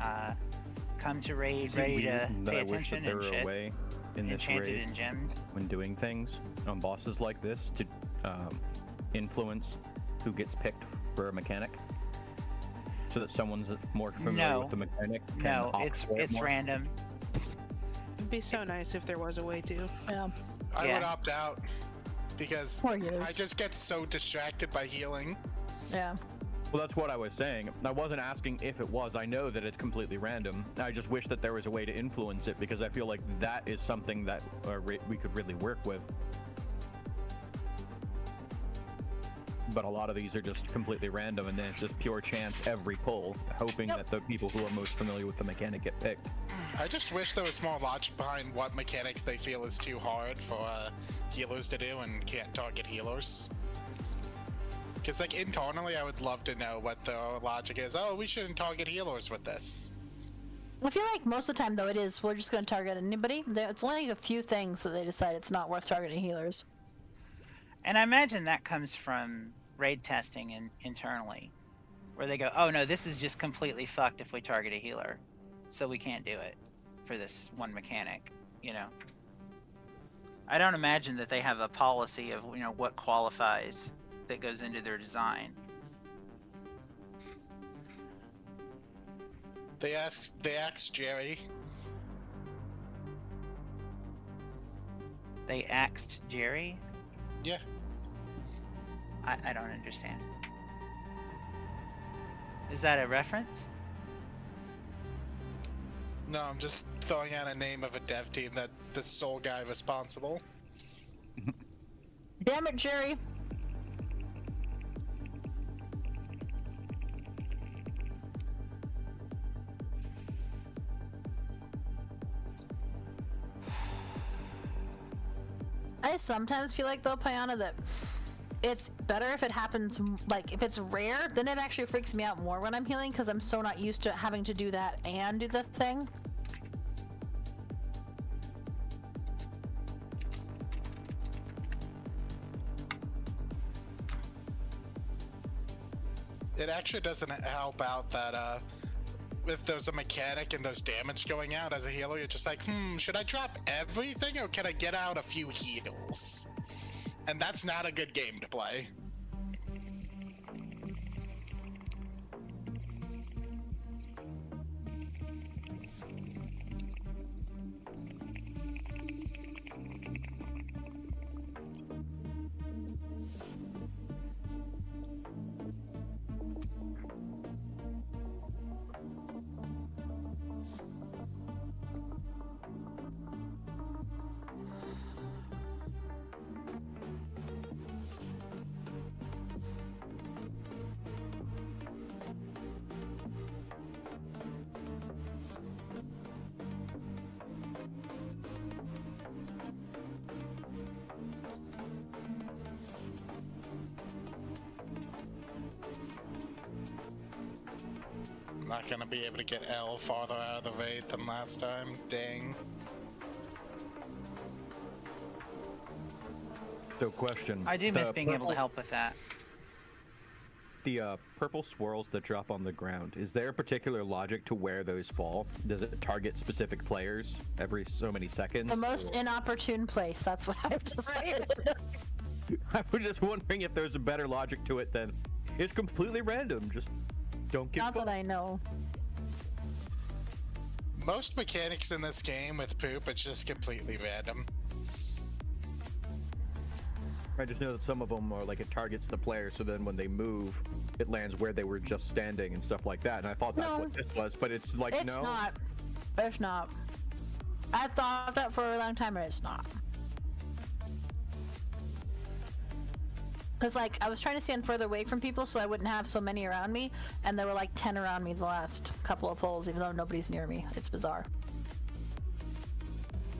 come to raid ready to pay attention and shit. Away in this enchanted raid and gemmed. when doing things on bosses like this to influence who gets picked for a mechanic, so that someone's more familiar with the mechanic. No, it's more. random. It'd be so nice if there was a way to. Yeah. I would opt out because Poor yous. I just get so distracted by healing. Yeah. Well, that's what I was saying. I wasn't asking if it was. I know that it's completely random. I just wish that there was a way to influence it, because I feel like that is something that we could really work with. but a lot of these are just completely random, and then it's just pure chance every pull, hoping that the people who are most familiar with the mechanic get picked. I just wish there was more logic behind what mechanics they feel is too hard for healers to do and can't target healers. Because, like, internally, I would love to know what the logic is. Oh, we shouldn't target healers with this. I feel like most of the time, though, it is we're just going to target anybody. It's only a few things that they decide it's not worth targeting healers. And I imagine that comes from raid testing internally, where they go, oh no, this is just completely fucked if we target a healer, so we can't do it for this one mechanic, you know. I don't imagine that they have a policy of, you know, what qualifies that goes into their design. They asked Jerry. They axed Jerry? Yeah. I don't understand. Is that a reference? No, I'm just throwing out a name of a dev team that the sole guy responsible. Damn it, Jerry. I sometimes feel like, though, Piana, that it's better if it happens, like, if it's rare, then it actually freaks me out more when I'm healing, because I'm so not used to having to do that and do the thing. It actually doesn't help out that, if there's a mechanic and there's damage going out as a healer, you're just like, should I drop everything or can I get out a few heals? And that's not a good game to play. I'm not gonna be able to get L farther out of the raid than last time. Dang. So question. I do miss being able to help with that. The purple swirls that drop on the ground, is there a particular logic to where those fall? Does it target specific players every so many seconds? The most inopportune place, that's what I have to say. I was just wondering if there's a better logic to it than it's completely random, just don't get Not that I know. Most mechanics in this game with poop, it's just completely random. I just know that some of them are like it targets the player, so then when they move, it lands where they were just standing and stuff like that. And I thought that's what this was, but it's like, it's no. Not. It's not. I thought that for a long time, but it's not. Because, like, I was trying to stand further away from people so I wouldn't have so many around me, and there were like 10 around me the last couple of pulls, even though nobody's near me. It's bizarre.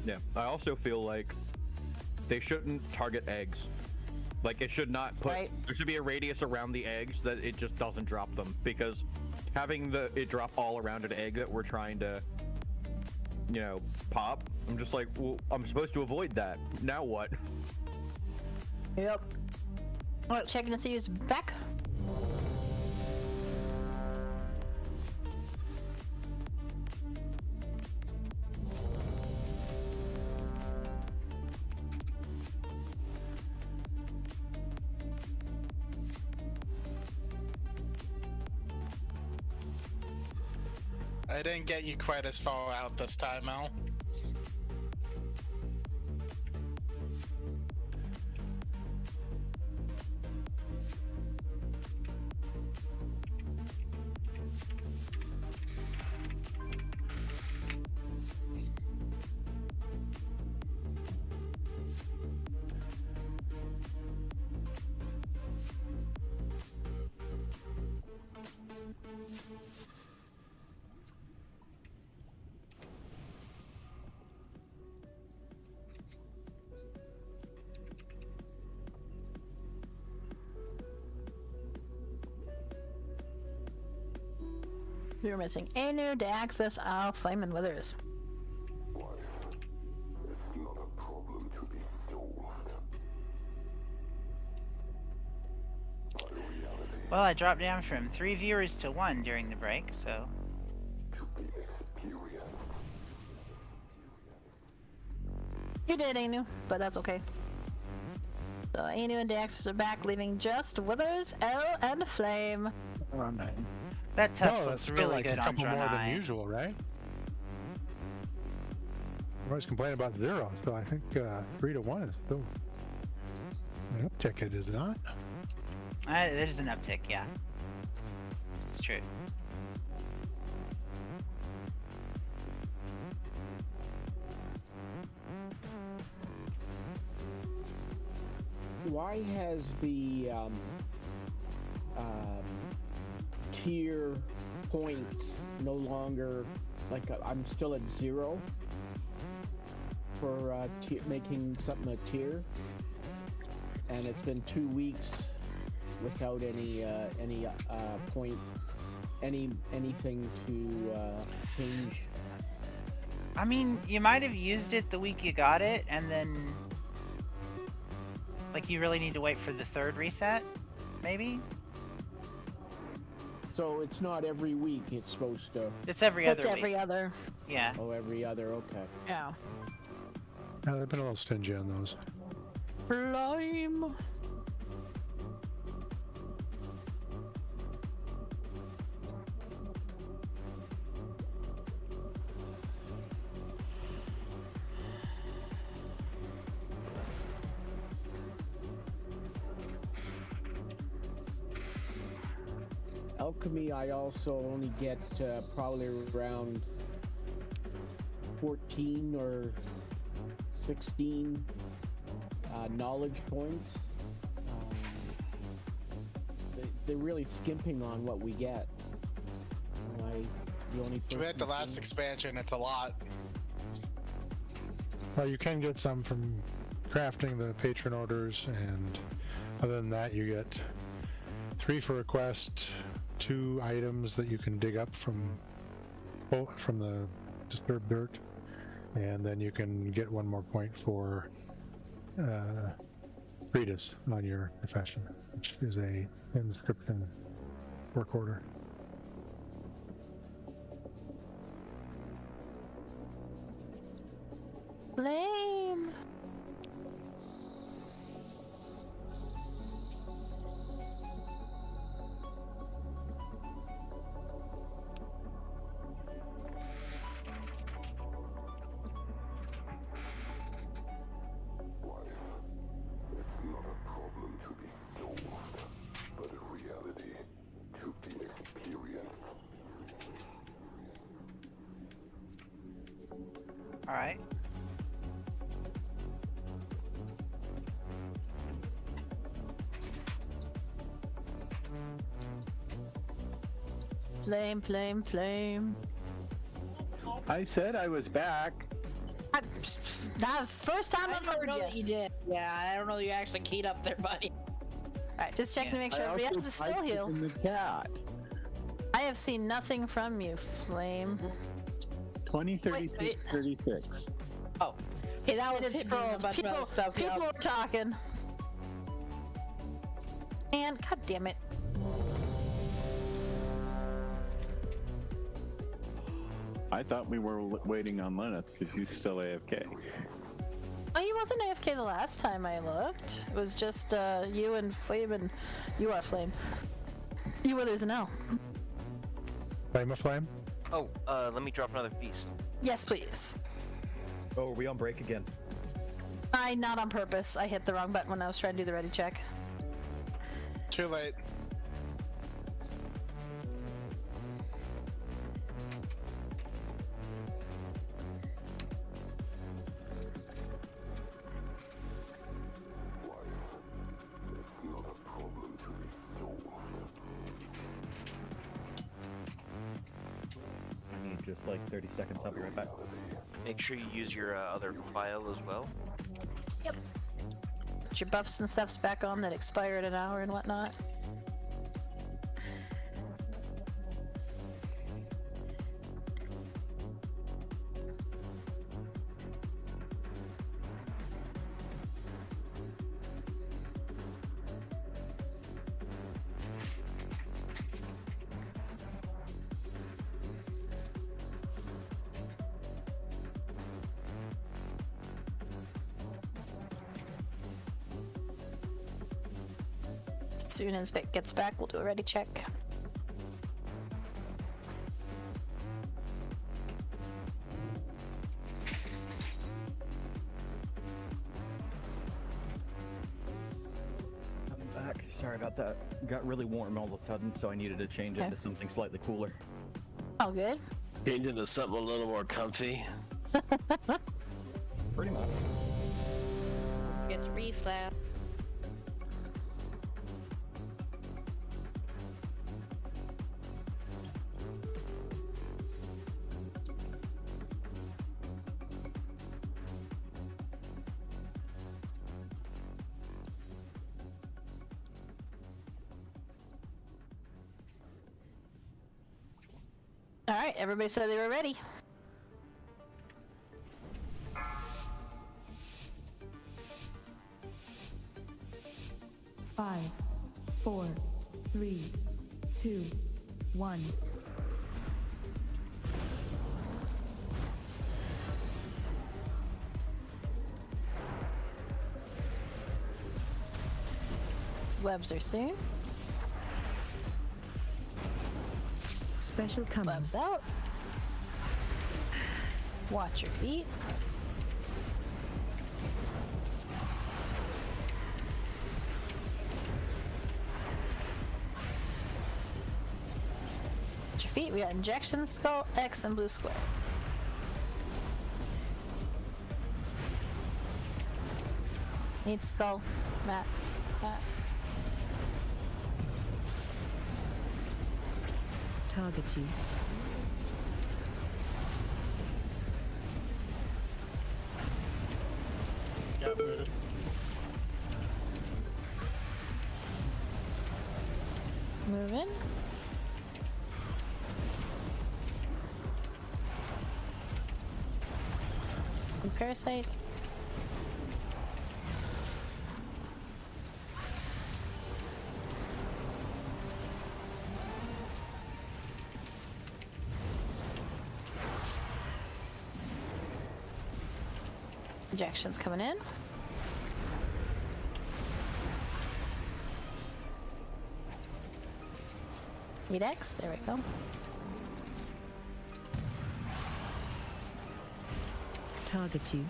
Yeah, I also feel like they shouldn't target eggs. Like, it should not put, there should be a radius around the eggs that it just doesn't drop them, because having it drop all around an egg that we're trying to, you know, pop, I'm just like, well, I'm supposed to avoid that. Now what? Yep. Alright, checking to see who's back. I didn't get you quite as far out this time, Mel. We were missing Anu to access our Flame and Withers. Well, I dropped down from 3 viewers to 1 during the break, so... You did, Anu, but that's okay. So Anu and Daxus are back, leaving just Withers, L, and Flame. That touch Oh, looks that's really like good a on couple more than Draenei. usual, right? I always complain about 0, so I think 3 to 1 is still an uptick. It is not. It is an uptick, yeah. It's true. Why has the tier points no longer, like I'm still at 0 for making something a tier, and it's been 2 weeks without any point, anything to change. I mean, you might have used it the week you got it, and then... Like, you really need to wait for the 3rd reset? Maybe? So it's not every week it's supposed to... It's every other week. It's every other. Yeah. Oh, every other, okay. Yeah. Yeah, they've been a little stingy on those. Flame. Alchemy, I also only get probably around 14 or 16 knowledge points. They're really skimping on what we get. The only We had the last expansion, it's a lot. Well, you can get some from crafting the patron orders, and other than that, you get 3 for a quest, 2 items that you can dig up from the disturbed dirt, and then you can get 1 more point for Breedus on your profession, which is a inscription work order. Flame. Alright. Flame, flame, flame. I said I was back. That's the first time I've heard you. You did. Yeah, I don't know you actually keyed up there, buddy. Alright, just checking to make sure everybody else is still healed. In the chat. I have seen nothing from you, Flame. 20, 36, wait. 36. Oh. Hey, that was It's hitting me a bunch of other stuff. People were talking. And god damn it. I thought we were waiting on Lenneth because he's still AFK. Oh, he wasn't AFK the last time I looked. It was just you and Flame, and you are Flame. You were there's an L. Flame of Flame? Oh, let me drop another feast. Yes, please. Oh, are we on break again? Not on purpose. I hit the wrong button when I was trying to do the ready check. Too late. I need just like 30 seconds. I'll be right back. Make sure you use your other file as well. Yep. Put your buffs and stuffs back on that expire in an hour and whatnot. soon as Vic gets back, we'll do a ready check. I'm back. Sorry about that. Got really warm all of a sudden, so I needed to change it to something slightly cooler. Oh, good. Change into something a little more comfy. Pretty much. Gets reflap. All right, everybody said they were ready. Five, 4, 3, 2, 1. Webs are soon. Special coming. Webs out. Watch your feet. Watch your feet. We got injection, skull, X, and blue square. Need skull. Matt. Target you. Got booted. Move in. Parasite. Injections coming in. X, there we go. Target you.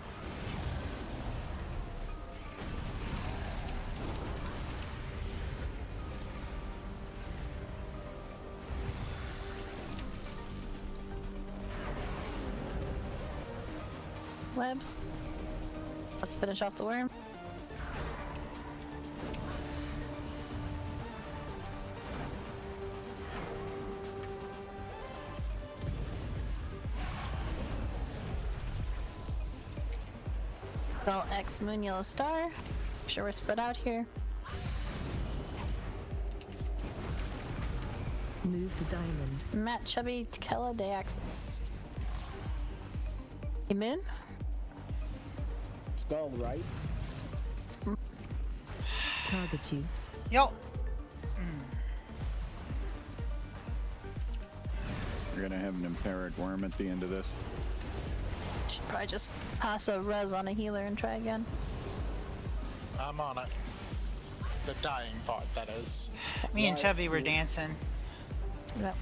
Webs. Let's finish off the worm. Skull X Moon Yellow Star. Make sure we're spread out here. Move to diamond. Matt Chubby Kela Day Axis. Moon. Skull right. Target you. Yo. We're gonna have an empiric worm at the end of this. Should probably just toss a res on a healer and try again. I'm on it. The dying part, that is. Me and Chubby were dancing. Yep.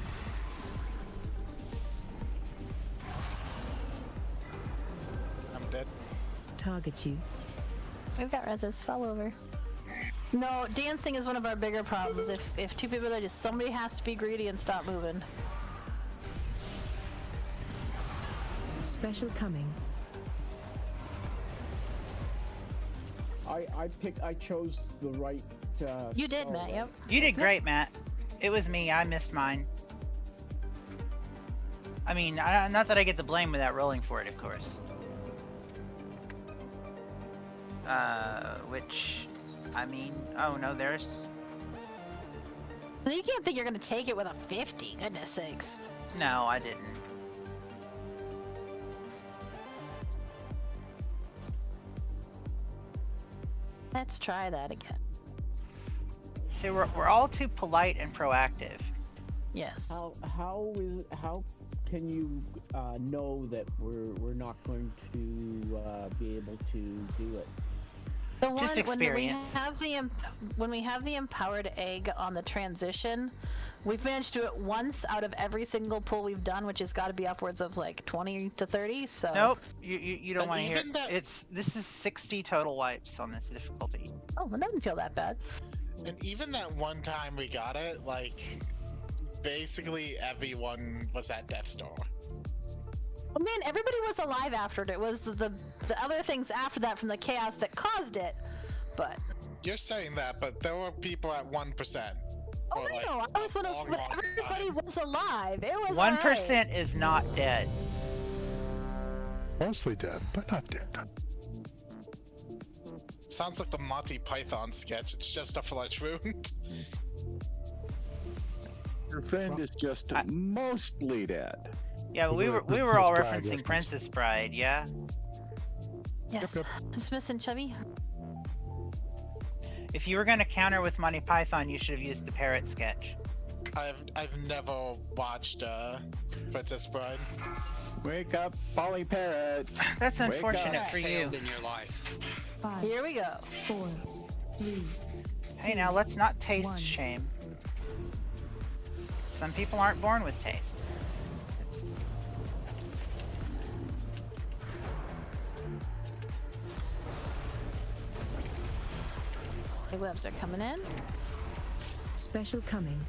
I'm dead. Target you. We've got reses. Fall over. No, dancing is one of our bigger problems. If two people are just, somebody has to be greedy and stop moving. Special coming. I chose the right. You did, Matt. Yep. You did great, Matt. It was me. I missed mine. I mean, not that I get the blame without rolling for it, of course. Which, I mean, oh no, there's. You can't think you're gonna take it with a 50. Goodness sakes. No, I didn't. Let's try that again. See, we're all too polite and proactive. Yes. How can you know that we're not going to be able to do it? The one Just experience. when we have the empowered egg on the transition, we've managed to do it once out of every single pull we've done, which has got to be upwards of like 20 to 30. So Nope, you don't And want to hear. even that- This is 60 total wipes on this difficulty. Oh, it doesn't feel that bad. And even that one time we got it, like, basically everyone was at death's door. Oh man, everybody was alive after it. It was the other things after that from the chaos that caused it. But You're saying that, but there were people at 1%. oh for, like, no, I was one of long, those. long Everybody time. was alive. It was 1% is not dead. Mostly dead, but not dead. Sounds like the Monty Python sketch. It's just a flesh wound. Your friend is just mostly dead. Yeah, but we were all referencing Princess Bride, yeah? Yes. Just missing Chubby. If you were gonna counter with Monty Python, you should have used the parrot sketch. I've never watched Princess Bride. Wake up, Polly Parrot. That's Wake unfortunate up. for you. Failed in your life. 5, Here we go. 4, 3. Hey, now let's not taste 1. shame. Some people aren't born with taste. It's... The webs are coming in. Special coming.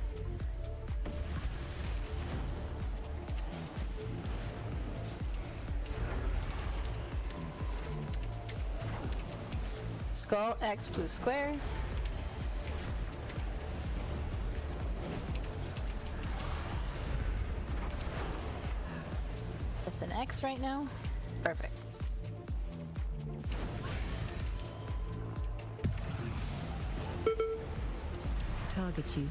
Skull X blue square. It's an X right now. Perfect. Target you.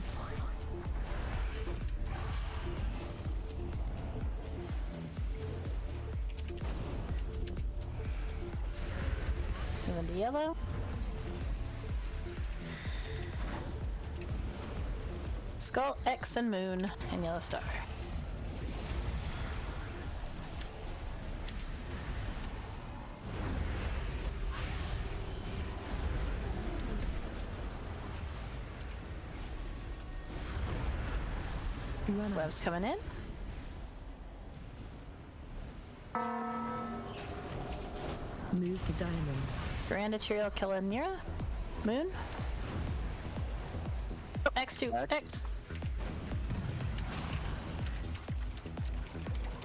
Moving to yellow. Skull X and moon and yellow star. Webs coming in. Move to diamond. Spirandmaterial Kela Nira. Moon. Oh, X2. X.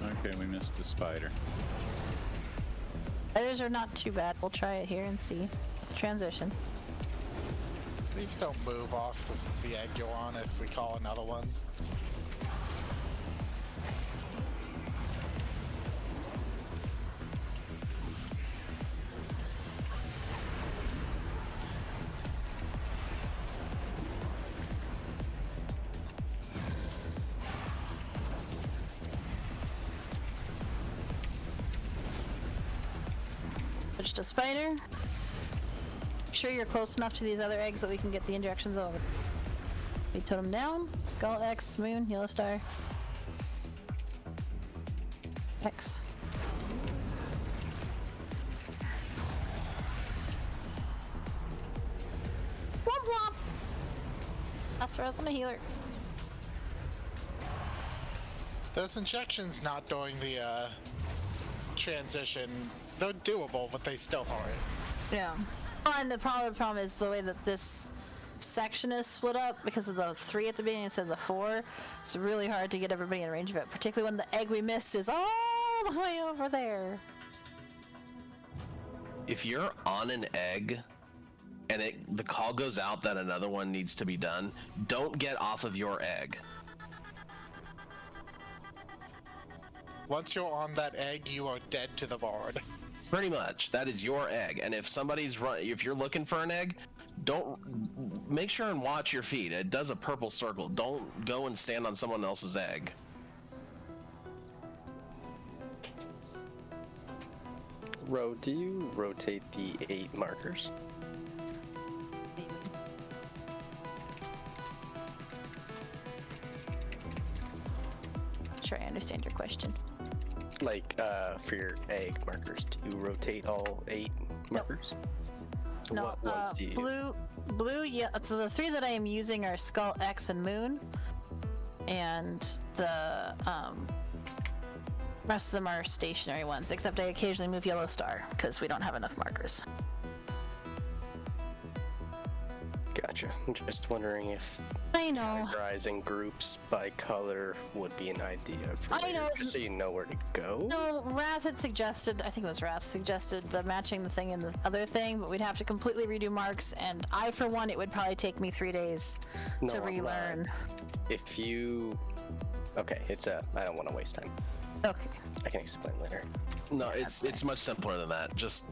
Okay, we missed the spider. Spiders are not too bad. We'll try it here and see. It's transition. Please don't move off the egg you're on if we call another one. Switch to spider. Make sure you're close enough to these other eggs that we can get the injections over. We totem down. Skull X, moon, yellow star. X. Womp womp! That's for us, I'm a healer. Those injections not during the transition, they're doable, but they still aren't. Yeah. And the problem is the way that this section is split up because of the 3 at the beginning instead of the 4. It's really hard to get everybody in range of it, particularly when the egg we missed is all the way over there. If you're on an egg and the call goes out that another one needs to be done, don't get off of your egg. Once you're on that egg, you are dead to the board. Pretty much, that is your egg. And if if you're looking for an egg, don't make sure and watch your feet. It does a purple circle. Don't go and stand on someone else's egg. Ro, do you rotate the 8 markers? Sure, I understand your question. Like, for your egg markers, do you rotate all 8 markers? No, What ones do you use? blue, yeah. So the 3 that I am using are Skull, X, and Moon, and the rest of them are stationary ones. Except I occasionally move Yellow Star because we don't have enough markers. Gotcha. I'm just wondering if I know. categorizing groups by color would be an idea for I later, know. just so you know where to go. No, Wrath had suggested, I think it was Wrath, suggested the matching the thing and the other thing, but we'd have to completely redo marks, and I, for one, it would probably take me 3 days to relearn. If you... Okay, I don't want to waste time. Okay. I can explain later. No, it's much simpler than that. Just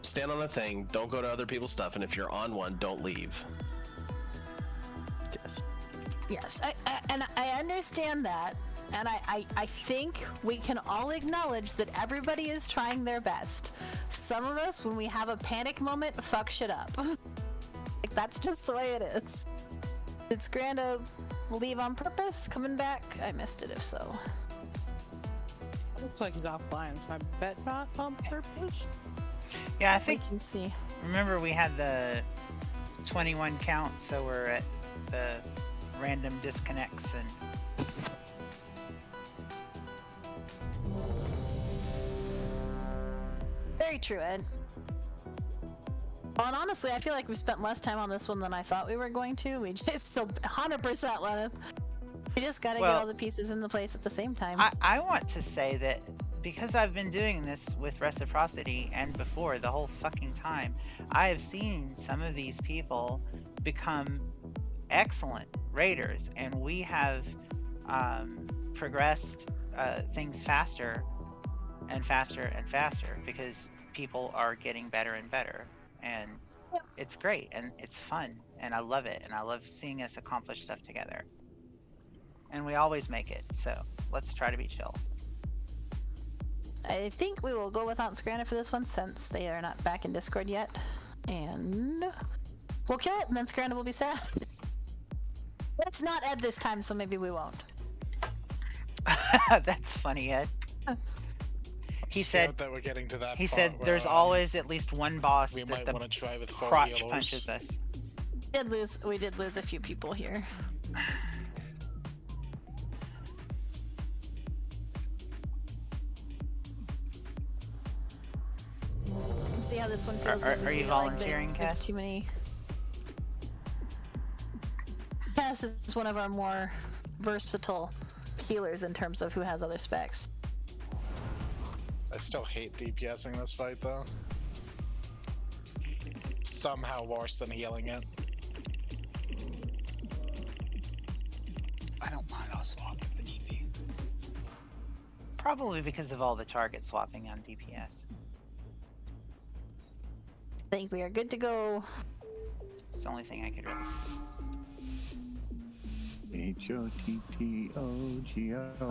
stand on a thing, don't go to other people's stuff, and if you're on one, don't leave. Yes, I understand that, and I think we can all acknowledge that everybody is trying their best. Some of us, when we have a panic moment, fuck shit up. Like, that's just the way it is. Did Scranda leave on purpose? Coming back? I missed it if so. Looks like he's offline, so I bet not on purpose. Yeah, I think. We can see. Remember, we had the 21 count, so we're at the random disconnects and. Very true, Ed. Well, and honestly, I feel like we spent less time on this one than I thought we were going to. It's still 100% Lenneth. We just gotta get all the pieces in the place at the same time. I want to say that because I've been doing this with Reciprocity and before the whole fucking time, I have seen some of these people become excellent raiders, and we have progressed things faster and faster and faster because people are getting better and better, and it's great and it's fun and I love it, and I love seeing us accomplish stuff together, and we always make it, so let's try to be chill. I think we will go without Scranda for this one since they are not back in Discord yet, and we'll kill it and then Scranda will be sad. It's not Ed this time, so maybe we won't. That's funny, Ed. He said that we're getting to that. He said there's always at least one boss we that might the want to try with crotch punches us. We did lose a few people here. Let's see how this one feels. Are you volunteering, Cass? Too many. Cass is one of our more versatile healers in terms of who has other specs. I still hate DPSing this fight though. Somehow worse than healing it. I don't mind, I'll swap if need be. Probably because of all the target swapping on DPS. I think we are good to go. It's the only thing I could really see. HottogO. 5,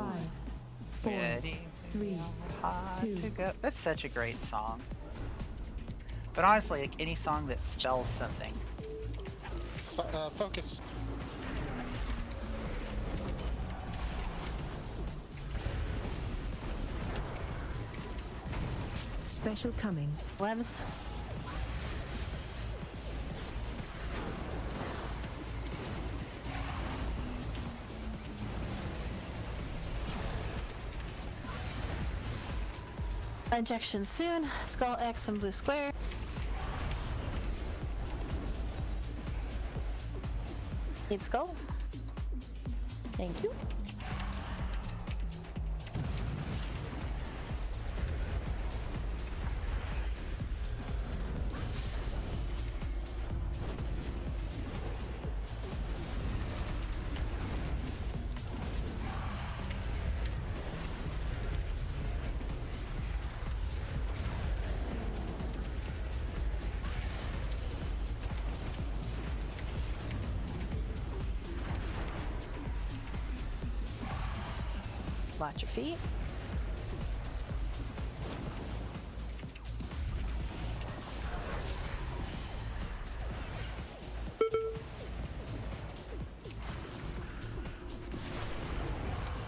4, Ready, 3, hot 2. to go. That's such a great song. But honestly, like any song that spells something. Focus. Special coming. Webs. Injection soon. Skull X and blue square. Need skull. Thank you. Watch your feet.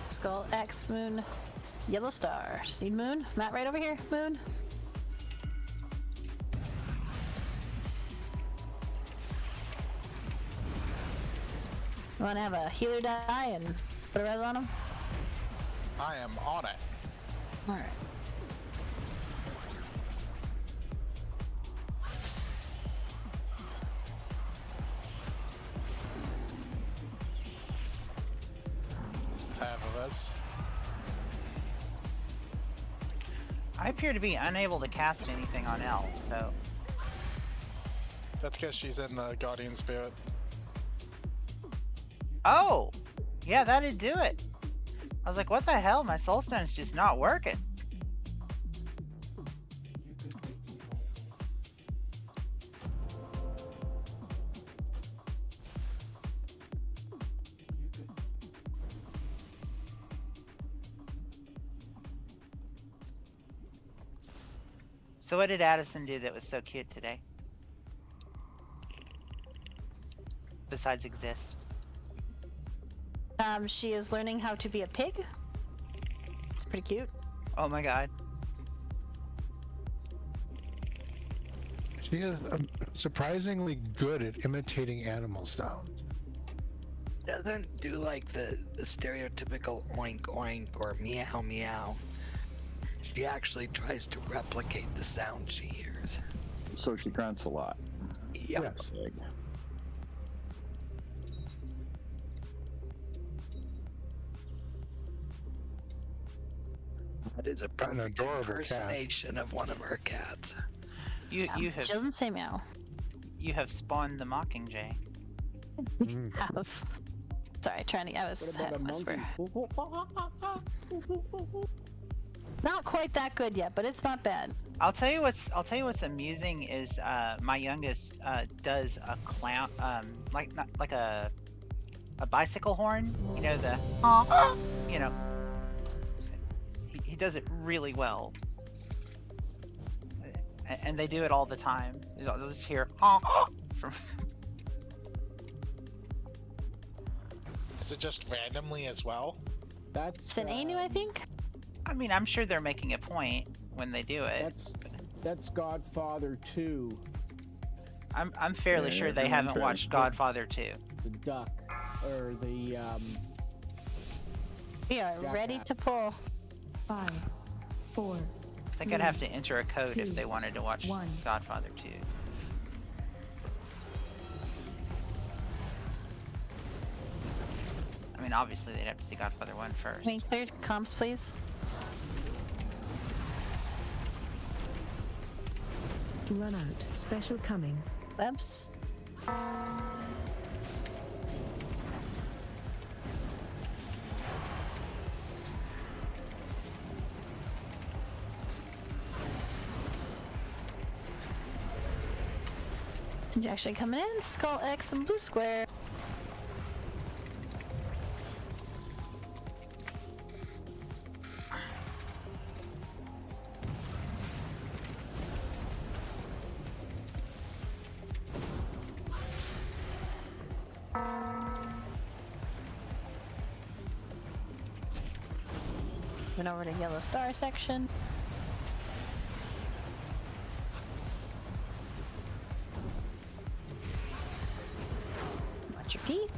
Skull X Moon Yellow Star. See Moon? Matt right over here. Moon. You want to have a healer die and put a res on him? I am on it. Alright. Half of us. I appear to be unable to cast anything on Elle, so... That's because she's in the Guardian Spirit. Oh! Yeah, that'd do it. I was like, what the hell? My Soulstone's just not working. So what did Addison do that was so cute today? Besides exist. She is learning how to be a pig. It's pretty cute. Oh my god. She is surprisingly good at imitating animal sounds. Doesn't do like the stereotypical oink oink or meow meow. She actually tries to replicate the sound she hears. So she grunts a lot. Yep. Yes. That is a perfect impersonation of one of our cats. You have. She doesn't say meow. You have spawned the Mockingjay. Have. Sorry, I was trying to whisper. Not quite that good yet, but it's not bad. I'll tell you what's amusing is my youngest does a clown like a bicycle horn, you know, the you know, he does it really well, and they do it all the time. They'll just hear from. Is it just randomly as well? That's an Anu, I think. I mean, I'm sure they're making a point when they do it. That's Godfather 2. I'm fairly sure they haven't watched Godfather 2. The duck, or the We are ready to pull. 5, 4. I think I'd have to enter a code if they wanted to watch Godfather 2. I mean, obviously they'd have to see Godfather 1 first. Can you clear comms, please? Run out. Special coming. Webs. Injection coming in. Skull X and blue square. Went over to yellow star section. Watch your feet.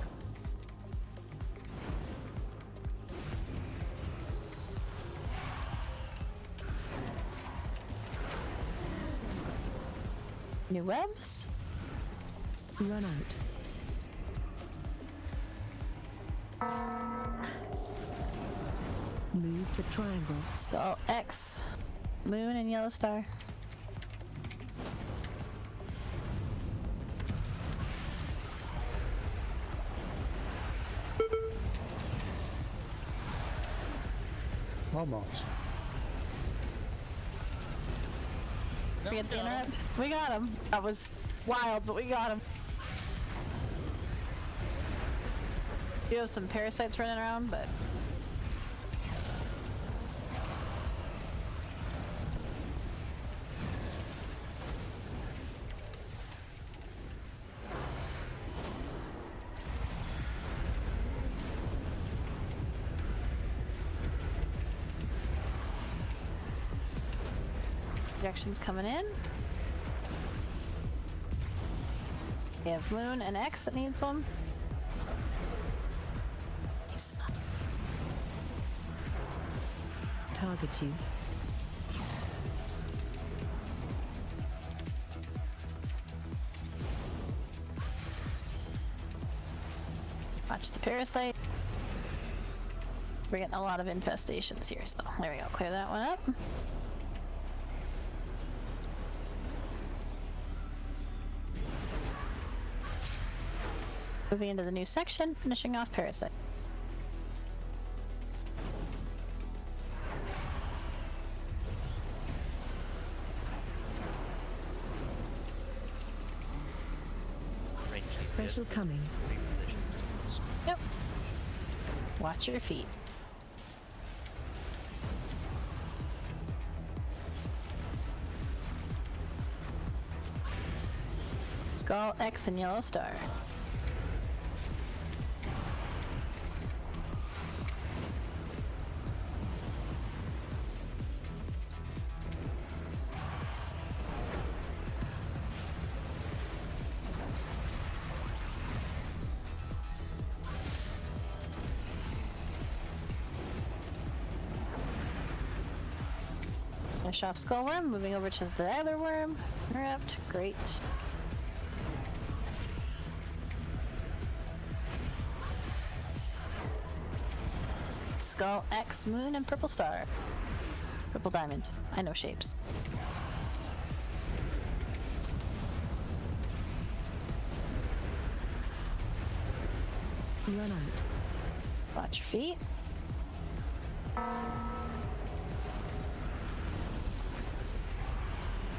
New webs. Run out. Move to triangle. Skull X. Moon and yellow star. Almost. Forget the interrupt. We got him. That was wild, but we got him. You have some parasites running around, but projections coming in. We have Moon and X that needs one. Target you. Watch the parasite. We're getting a lot of infestations here, so there we go. Clear that one up. Moving into the new section, finishing off parasite. Special coming. Yep. Watch your feet. Skull X and yellow star. Finish off skull worm, moving over to the other worm. Interrupt, great. Skull X, moon, and purple star. Purple diamond. I know shapes. Run out. Watch your feet.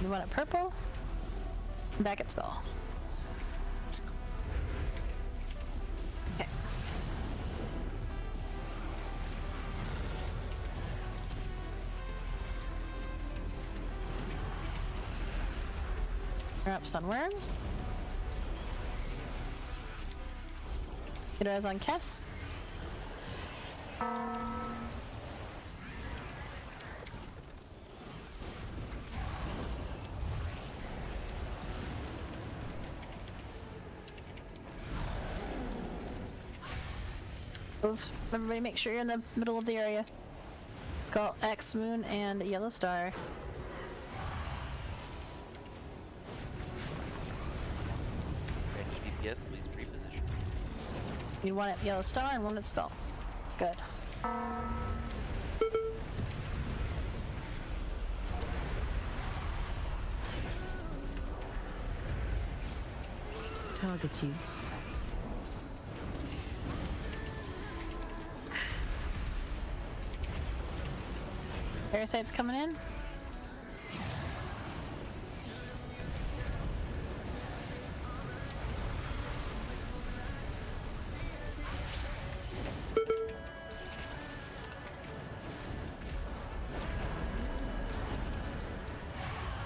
You want it purple? Back at skull. Okay. Wraps on worms. Good eyes on Kess. Everybody make sure you're in the middle of the area. Skull X, moon, and yellow star. Yes, please reposition. You want it yellow star and one at skull. Good. Target you. Parasite's coming in.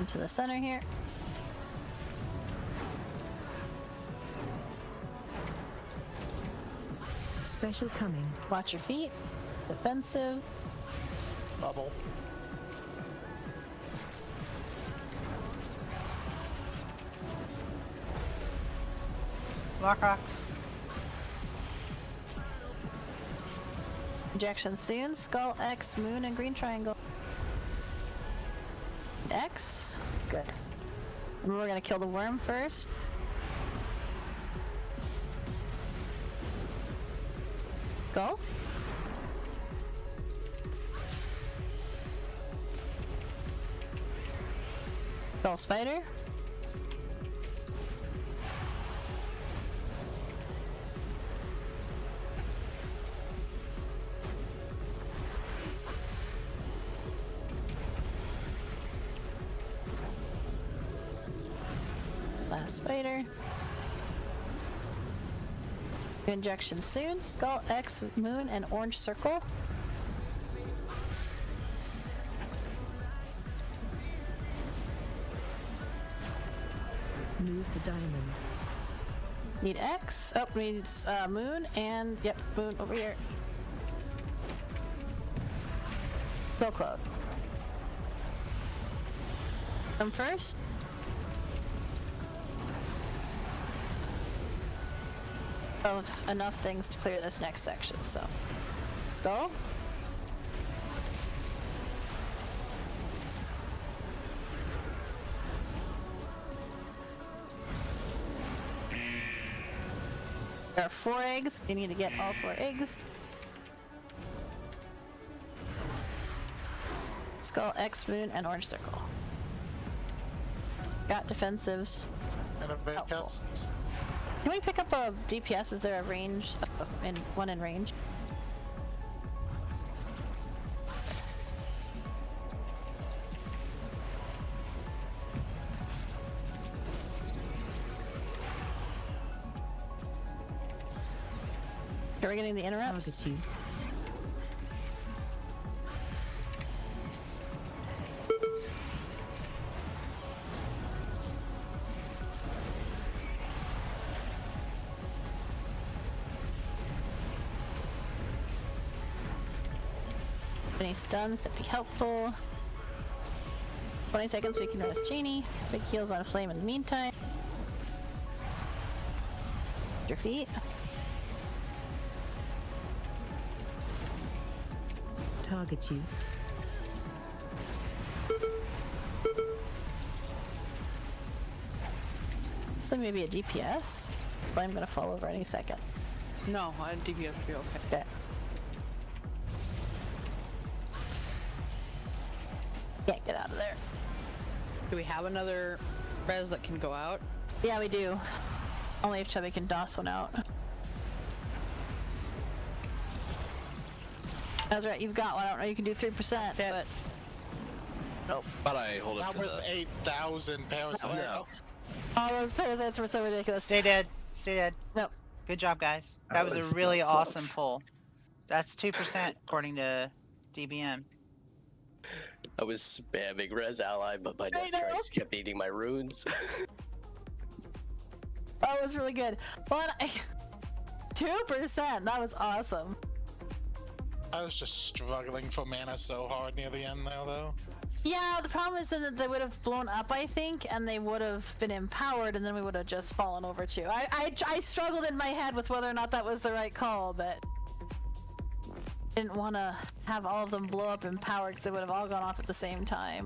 Into the center here. Special coming. Watch your feet. Defensive. Bubble. Block rocks. Injection soon. Skull X, moon, and green triangle. X. Good. And we're gonna kill the worm first. Go. Skull spider. Last spider. Injection soon. Skull X, moon, and orange circle. Move to diamond. Need X. Oh, need moon and yep, moon over here. Go club. Come first. Of enough things to clear this next section, so skull. There are 4 eggs. You need to get all 4 eggs. Skull, X, moon, and orange circle. Got defensives. And a big cast. Can we pick up a DPS? Is there a range? One in range? Are we getting the interrupts? Any stuns, that'd be helpful. 20 seconds, we can rest Janie. Big heals on Flame in the meantime. Your feet. Target you. So maybe a DPS? But I'm gonna fall over any second. No, DPS will be okay. Okay. Can't get out of there. Do we have another res that can go out? Yeah, we do. Only if Chubby can DOS one out. That's right, you've got one. I don't know, you can do 3%, but... Nope. But I hold it That for was the... 8,000 parasites. No. All those parasites were so ridiculous. Stay dead. Stay dead. Nope. Good job, guys. That was a really awesome pull. That's 2% according to DBM. I was spamming res ally, but my death strikes kept eating my runes. That was really good. But 2%, that was awesome. I was just struggling for mana so hard near the end there, though. Yeah, the problem is then that they would have blown up, I think, and they would have been empowered, and then we would have just fallen over too. I struggled in my head with whether or not that was the right call, but didn't want to have all of them blow up empowered because they would have all gone off at the same time.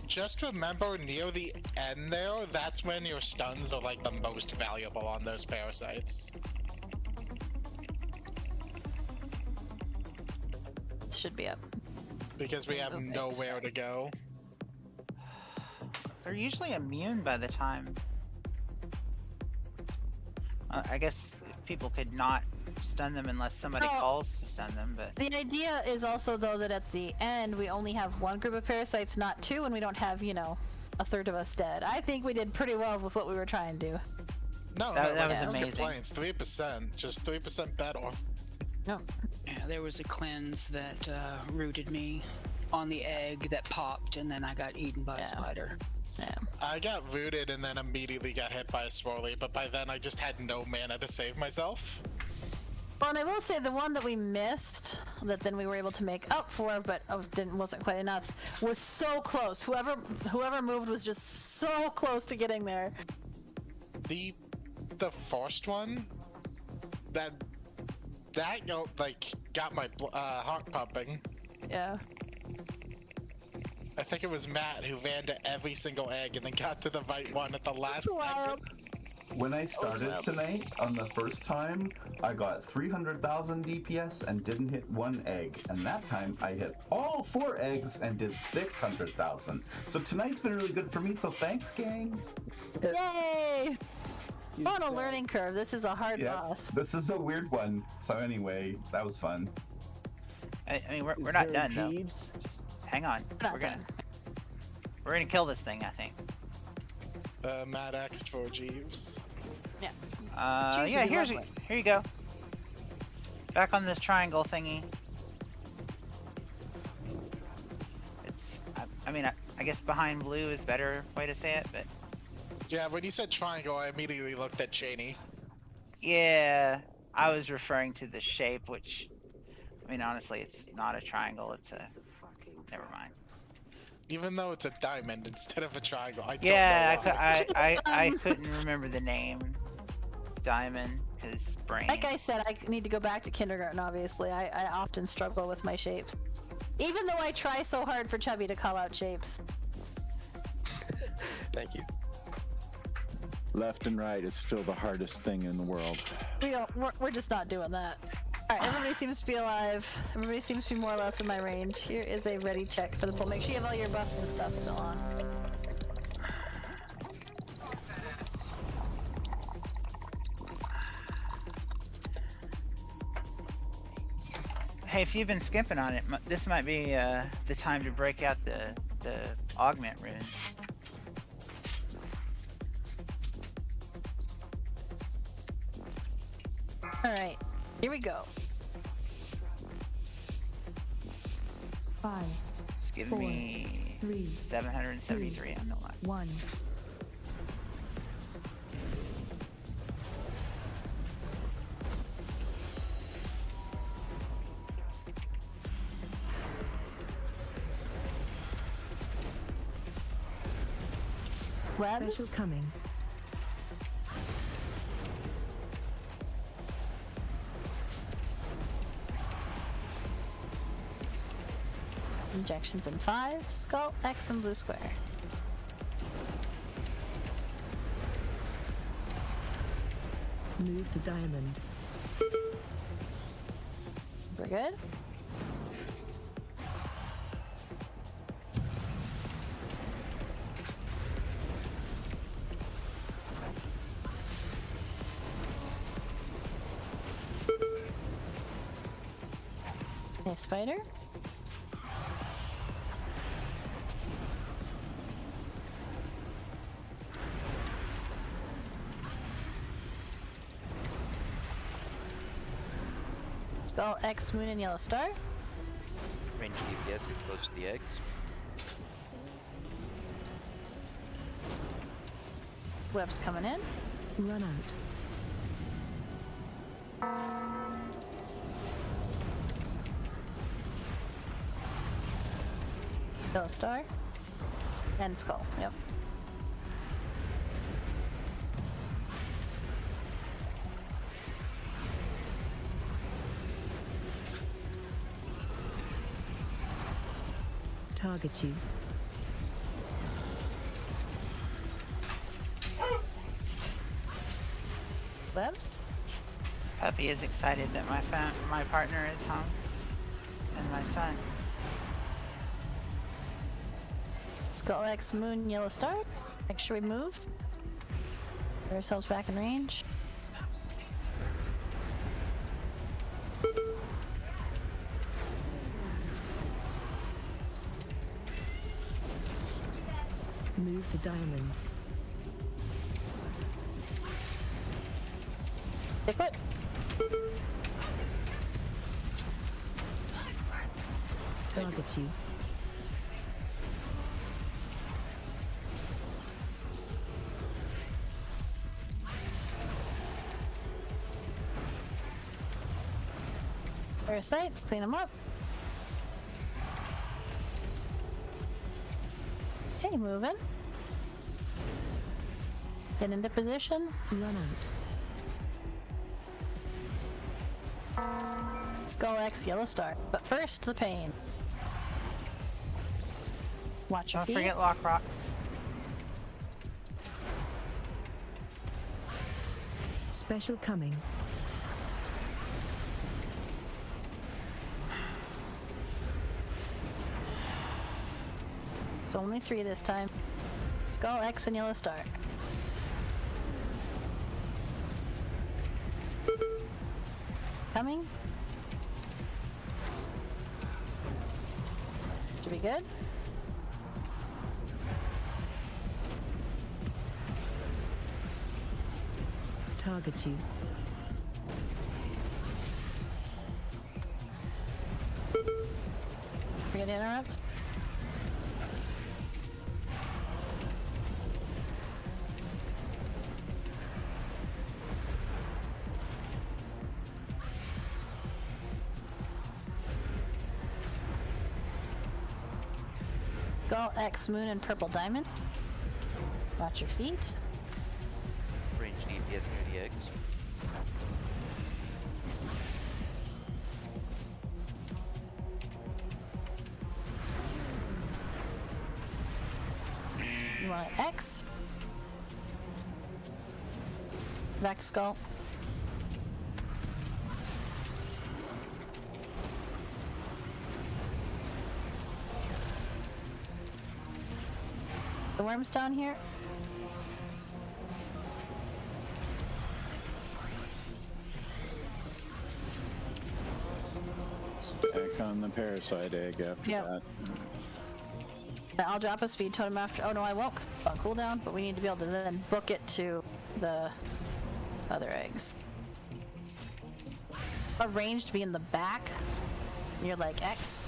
Just remember, near the end there, that's when your stuns are like the most valuable on those parasites. Should be up. Because we have nowhere to go. They're usually immune by the time. I guess people could not stun them unless somebody calls to stun them, but... The idea is also, though, that at the end we only have one group of parasites, not two, and we don't have, you know, a third of us dead. I think we did pretty well with what we were trying to do. No, that was no amazing. complaints. 3%, just 3% better. No. Yeah, there was a cleanse that rooted me on the egg that popped, and then I got eaten by a spider. Yeah. I got rooted and then immediately got hit by a swirly, but by then I just had no mana to save myself. Well, and I will say the one that we missed, that then we were able to make up for, but wasn't quite enough, was so close. Whoever moved was just so close to getting there. The first one, that like got my heart pumping. Yeah. I think it was Matt who ran to every single egg and then got to the right one at the last second. When I started tonight, on the first time, I got 300,000 DPS and didn't hit one egg. And that time, I hit all 4 eggs and did 600,000. So tonight's been really good for me, so thanks, gang. Yay! We're on a learning curve. This is a hard boss. This is a weird one. So anyway, that was fun. I mean, we're not done, though. Just hang on. We're gonna kill this thing, I think. Mad X for Jeeves. Yeah. Yeah, here you go. Back on this triangle thingy. It's, I mean, I guess behind blue is a better way to say it, but... Yeah, when you said triangle, I immediately looked at Cheney. Yeah, I was referring to the shape, which... I mean, honestly, it's not a triangle, it's a... Never mind. Even though it's a diamond instead of a triangle, I don't know. I couldn't remember the name. Diamond, because brain. Like I said, I need to go back to kindergarten, obviously. I often struggle with my shapes. Even though I try so hard for Chubby to call out shapes. Thank you. left and right is still the hardest thing in the world. We're just not doing that. Alright, everybody seems to be alive. Everybody seems to be more or less in my range. Here is a ready check for the pull. Make sure you have all your buffs and stuff still on. Hey, if you've been skipping on it, this might be the time to break out the augment runes. Alright, here we go. 5. It's giving 4, me 3, 773 on the line. 1. Special coming. Injections in 5, skull, X, and blue square. Move to diamond. We're good. Okay, spider. Skull, X, moon, and yellow star. Range DPS, get close to the eggs. Web's coming in. Run out. Yellow star. And skull, yep. Target you. Webs. Puppy is excited that my partner is home. And my son. Skull, X, moon, yellow star. Make sure we move. Put ourselves back in range. Move to diamond. Stay put. Target you. Parasites, clean them up. Okay, moving. Get into position. Run out. Skull, X, yellow star. But first, the pain. Watch your Don't feet. forget lock rocks. Special coming. It's only 3 this time. Skull, X, and yellow star. Coming. Should be good. Target you. Forget to interrupt. Skull, X, moon, and purple diamond. Watch your feet. Range DPS near the eggs. You want an X? Back to skull. The worm's down here. Back on the parasite egg after that. I'll drop a speed totem after. Oh no, I won't, 'cause it's on cooldown, but we need to be able to then book it to the other eggs. Arranged to be in the back. You're like X.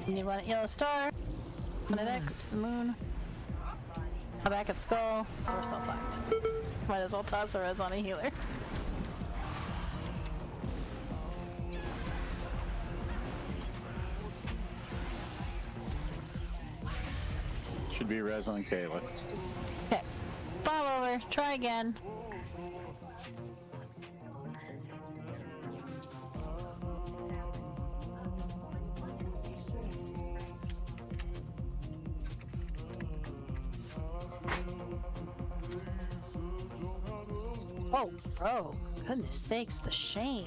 You want it yellow star, one at X, moon. I'm back at skull. We're so fucked. Might as well toss a res on a healer. Should be res on Kela. Okay. Fall over. Try again. Oh, bro. Goodness sakes, the shame.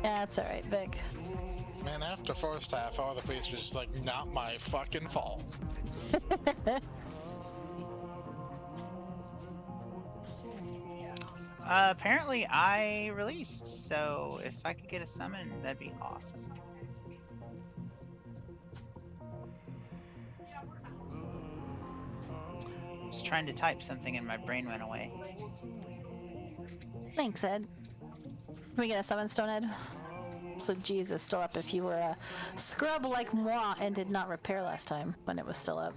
Yeah, it's alright, Vic. Man, after first half, all the police was just like, not my fucking fault. Apparently I released, so if I could get a summon, that'd be awesome. I was trying to type something and my brain went away. Thanks, Ed. Can we get a summon stone, Ed? So Jesus, still up if you were a scrub like moi and did not repair last time when it was still up.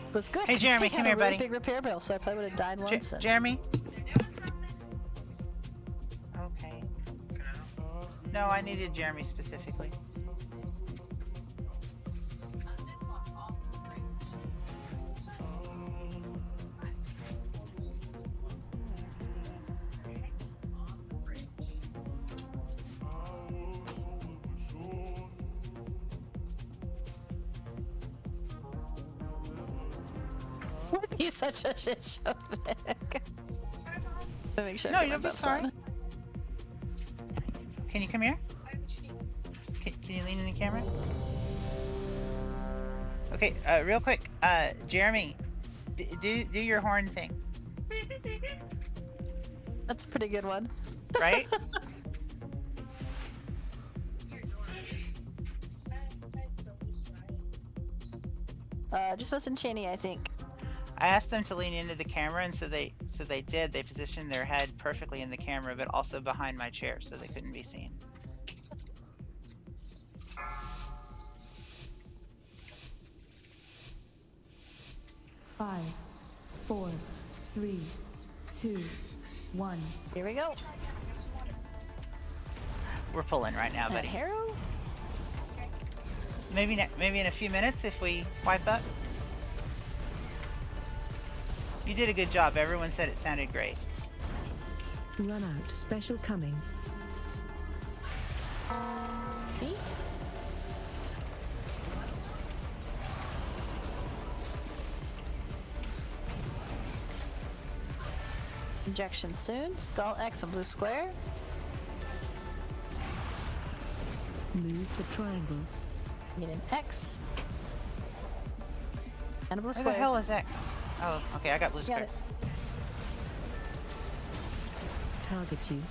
It was good. Hey Jeremy, come here, buddy. Big repair bill, so I probably would have died once. Jeremy? Okay. No, I needed Jeremy specifically. Would be such a shit show, Vic. Make sure No, you don't be sorry. Can you come here? Can you lean in the camera? Okay, real quick, Jeremy, do your horn thing. That's a pretty good one. Right? Just wasn't Cheney, I think. I asked them to lean into the camera, and so they did. They positioned their head perfectly in the camera, but also behind my chair, so they couldn't be seen. Five, 4, 3, 2, 1. Here we go. We're pulling right now, buddy. Harrow? Maybe in a few minutes if we wipe up. You did a good job. Everyone said it sounded great. Run out. Special coming. See? Injection soon. Skull X and blue square. Move to triangle. Need an X. And a blue Where square. the hell is X? Oh, okay, I got blue square. Target you.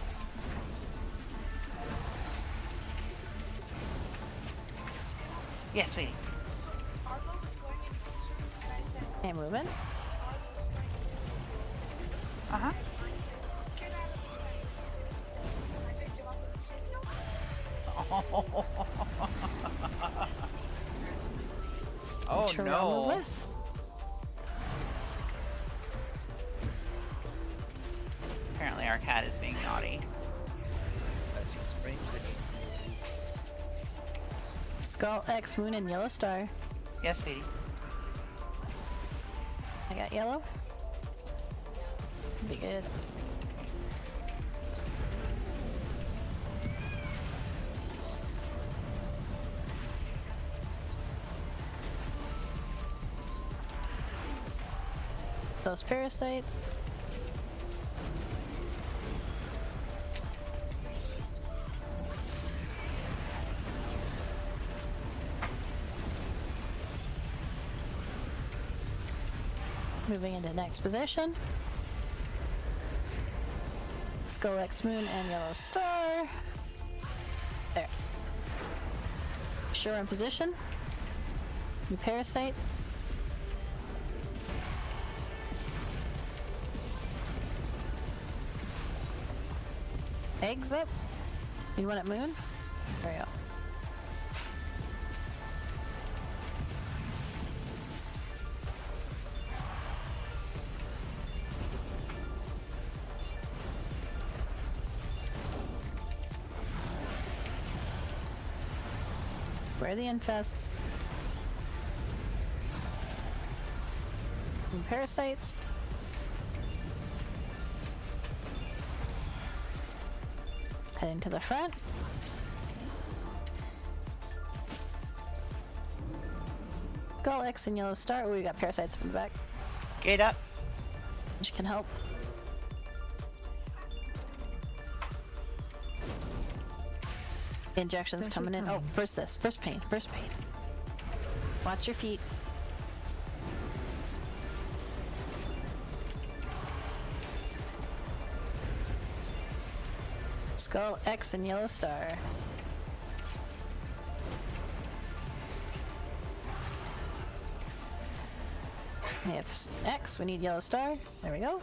Yes, sweetie. And movement. Uh-huh. Oh Sure no. Apparently our cat is being naughty. Skull X, moon, and yellow star. Yes, sweetie. I got yellow. Be good. Those parasites. Moving into next position. Skull X Moon and Yellow Star. There. Sure in position. New parasite. Eggs up. You want it moon? There you go. Where are the infests? And parasites. Heading to the front. Skull X and Yellow Star. Oh, we got parasites up in the back. Gate up. Which can help. The injection's coming in. Oh, first this. First pain. First pain. Watch your feet. Skull X and Yellow Star. We have X, we need Yellow Star. There we go.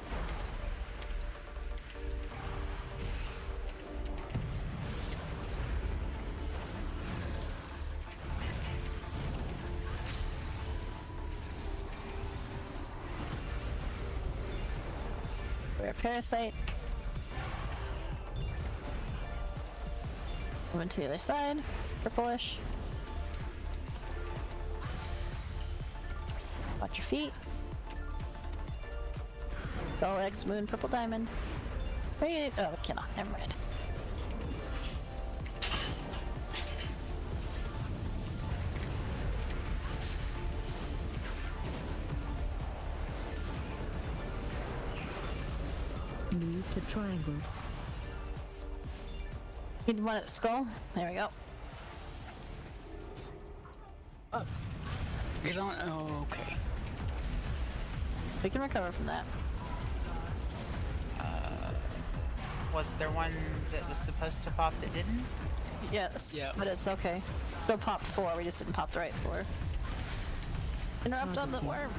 We're a parasite. Moving to the other side. Purplish. Watch your feet. Skull X Moon Purple Diamond. Wait, oh, cannot. Never mind. Move to triangle. Need one at skull. There we go. Oh. Get on. Oh, okay. We can recover from that. Was there one that was supposed to pop that didn't? Yes. Yeah. But it's okay. Still popped 4. We just didn't pop the right 4. Interrupt on the worm.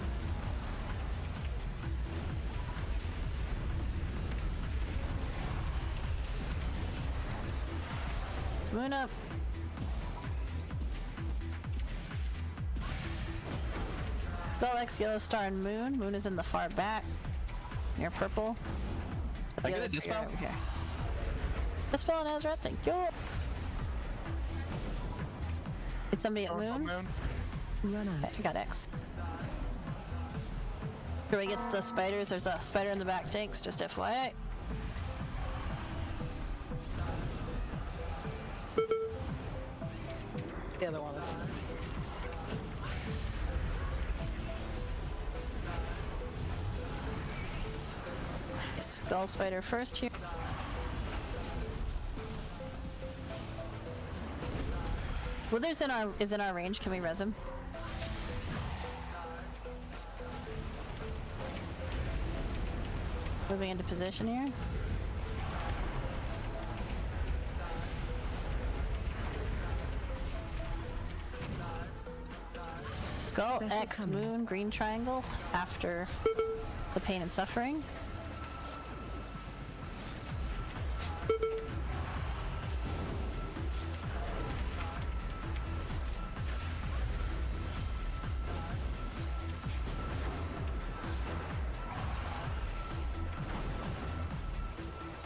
Moon up. Skull X, Yellow Star, and Moon. Moon is in the far back. Near purple. I get a dispel? Over here. Dispel and Azra, thank you. Is somebody at Moon? Run out. Okay, I got X. Can we get the spiders? There's a spider in the back tanks, just FYI. The other one is. Skull spider first here. Withers is in our range. Can we res him? Moving into position here. Skull X Moon green triangle after the pain and suffering.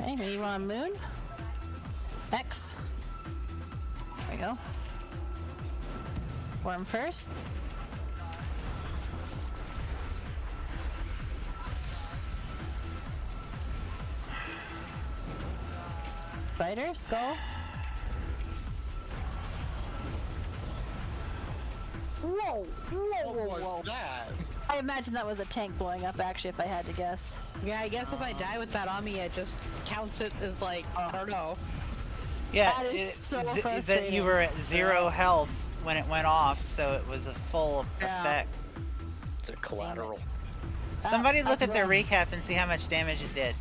Okay, we want Moon. X. There we go. Worm first. Spider, skull. Whoa! Whoa! What Whoa! was that? I imagine that was a tank blowing up. Actually, if I had to guess. Yeah, I guess if I die with that on me, it just counts it as like I don't know. Yeah, That is so that frustrating. you were at 0 health when it went off, so it was a full effect. It's a collateral. Somebody look that's at their rough. recap and see how much damage it did.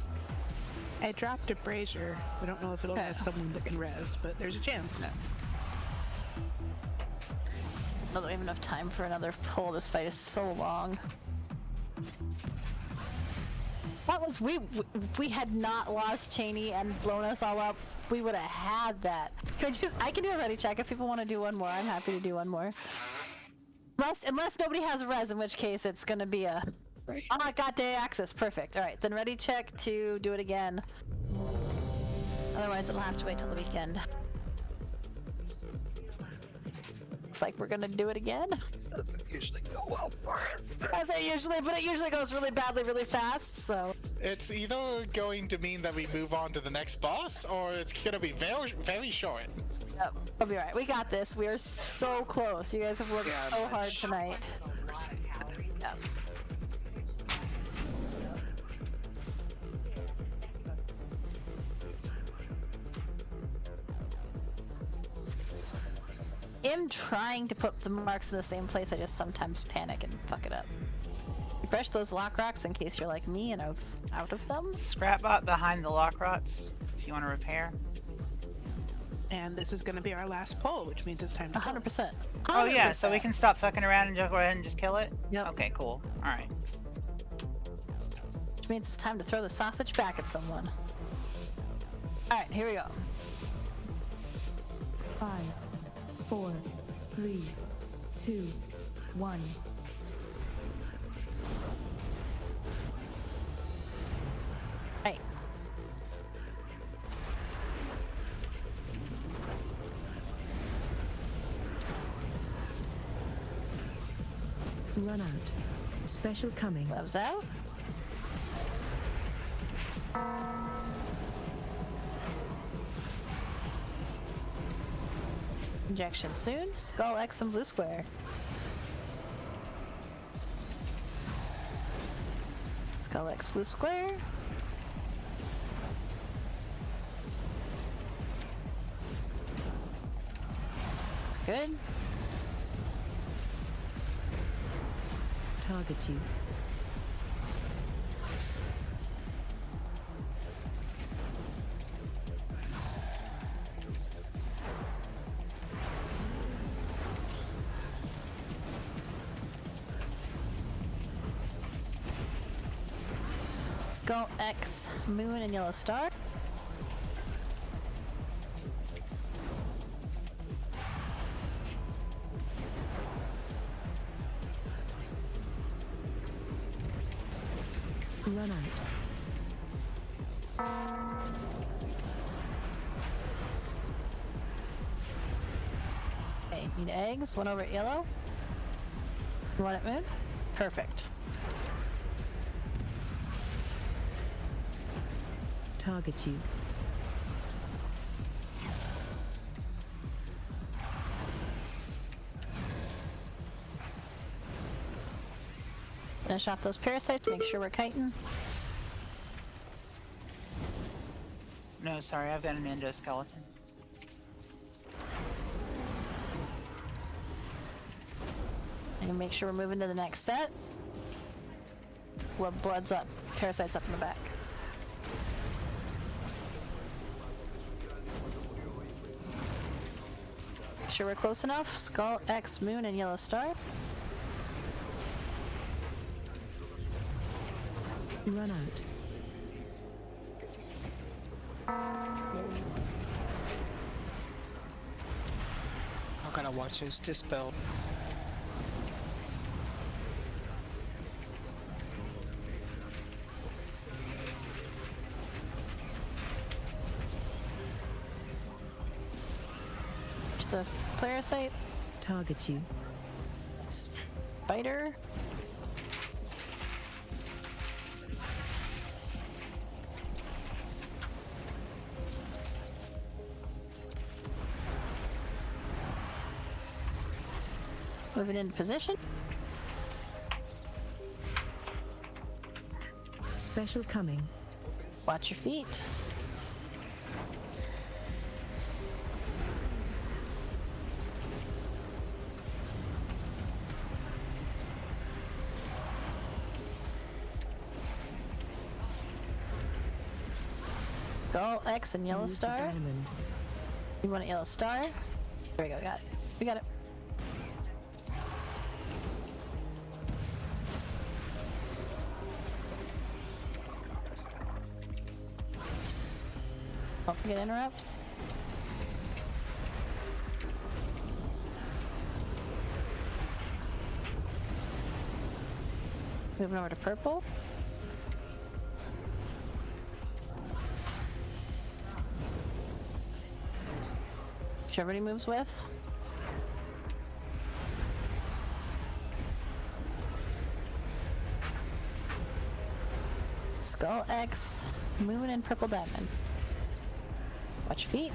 I dropped a brazier. We don't know if it'll have someone that can res, but there's a chance. I don't have enough time for another pull. This fight is so long. That was if we had not lost Cheney and blown us all up, we would have had that. I can do a ready check if people want to do one more. I'm happy to do one more. Unless nobody has a res, in which case it's gonna be a. Oh, I got day access. Perfect. All right, then ready check to do it again. Otherwise, it'll have to wait till the weekend. Looks like we're gonna do it again. Doesn't usually go well for it. I say usually, but it usually goes really badly, really fast. So It's either going to mean that we move on to the next boss, or it's gonna be very, very short. yep, we'll be right. We got this. We are so close. You guys have worked so hard tonight. Yep. I'm trying to put the marks in the same place. I just sometimes panic and fuck it up. Refresh those lock rocks in case you're like me and out of them. Scrapbot behind the lock rots if you want to repair. And this is going to be our last pull, which means it's time to 100%. Oh yeah, so we can stop fucking around and just go ahead and just kill it? Yep. Okay, cool. Alright. Which means it's time to throw the sausage back at someone. Alright, here we go. 5, 4, 3, 2, 1. Right. Run out. Special coming. Gloves out. Injection soon. Skull X and blue square. Skull X blue square. Good. Target you. Skull X, moon, and yellow star. Run out. Okay, need eggs. One over at yellow. One at moon. Perfect. Target you. Finish off those parasites. Make sure we're kiting. No, sorry, I've got an endoskeleton. And make sure we're moving to the next set. Well, blood's up. Parasites up in the back. Make sure we're close enough. Skull, X, moon, and yellow star. Run out. I gotta watch his dispel. Watch the parasite. Target you. Spider. Moving into position. Special coming. Watch your feet. Skull, X, and yellow star. Diamond. You want a yellow star? There we go, we got it. We got it. Don't forget interrupt. Moving over to purple. Which everybody moves with. Skull X, moving in purple diamond. Watch your feet.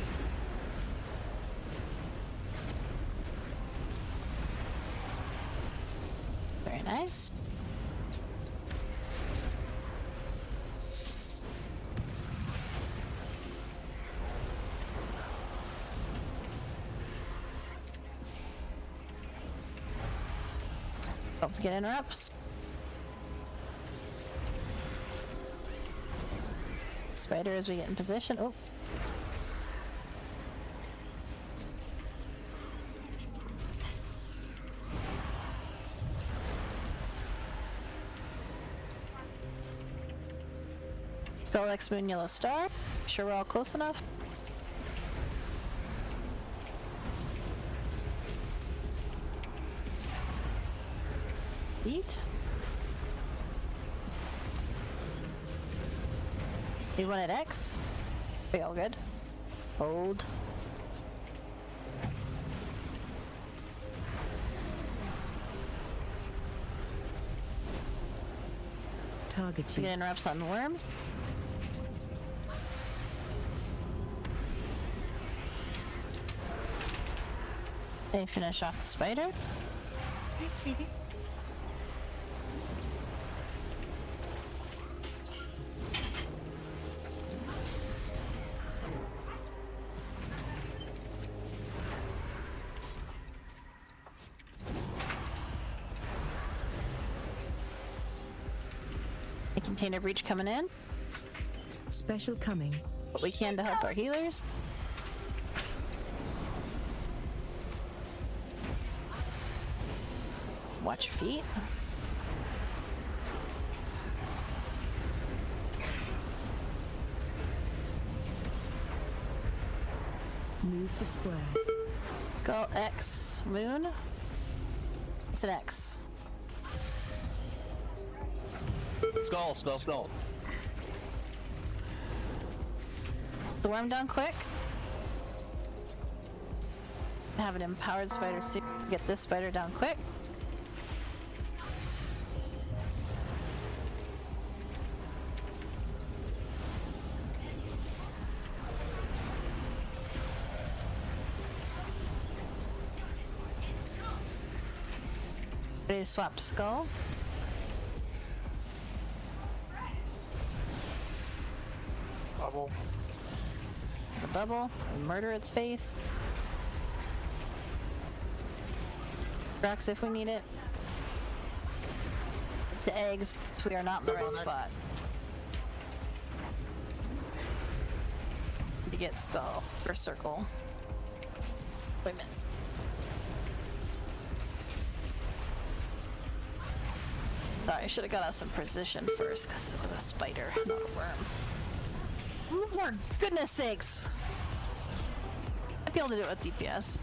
Very nice. Don't forget interrupts. Spider as we get in position. Oh. Skull X Moon Yellow Star. Sure we're all close enough. Feet. You want it X? Okay, all good. Hold. Target you. Get interrupts on the worms. Then finish off the spider. Thanks, sweetie. A container breach coming in. Special coming. What we can to help our healers. Watch your feet. Move to square. Skull X Moon. It's an X. Skull, skull, skull. The worm down quick. Have an empowered spider suit. Get this spider down quick. Ready to swap to skull. Bubble. The bubble. Murder its face. Rocks if we need it. The eggs. We are not in the right spot. To get skull or circle. We missed. Sorry, I should have got us some precision first because it was a spider, not a worm. For goodness sakes! I'd be able to do it with DPS.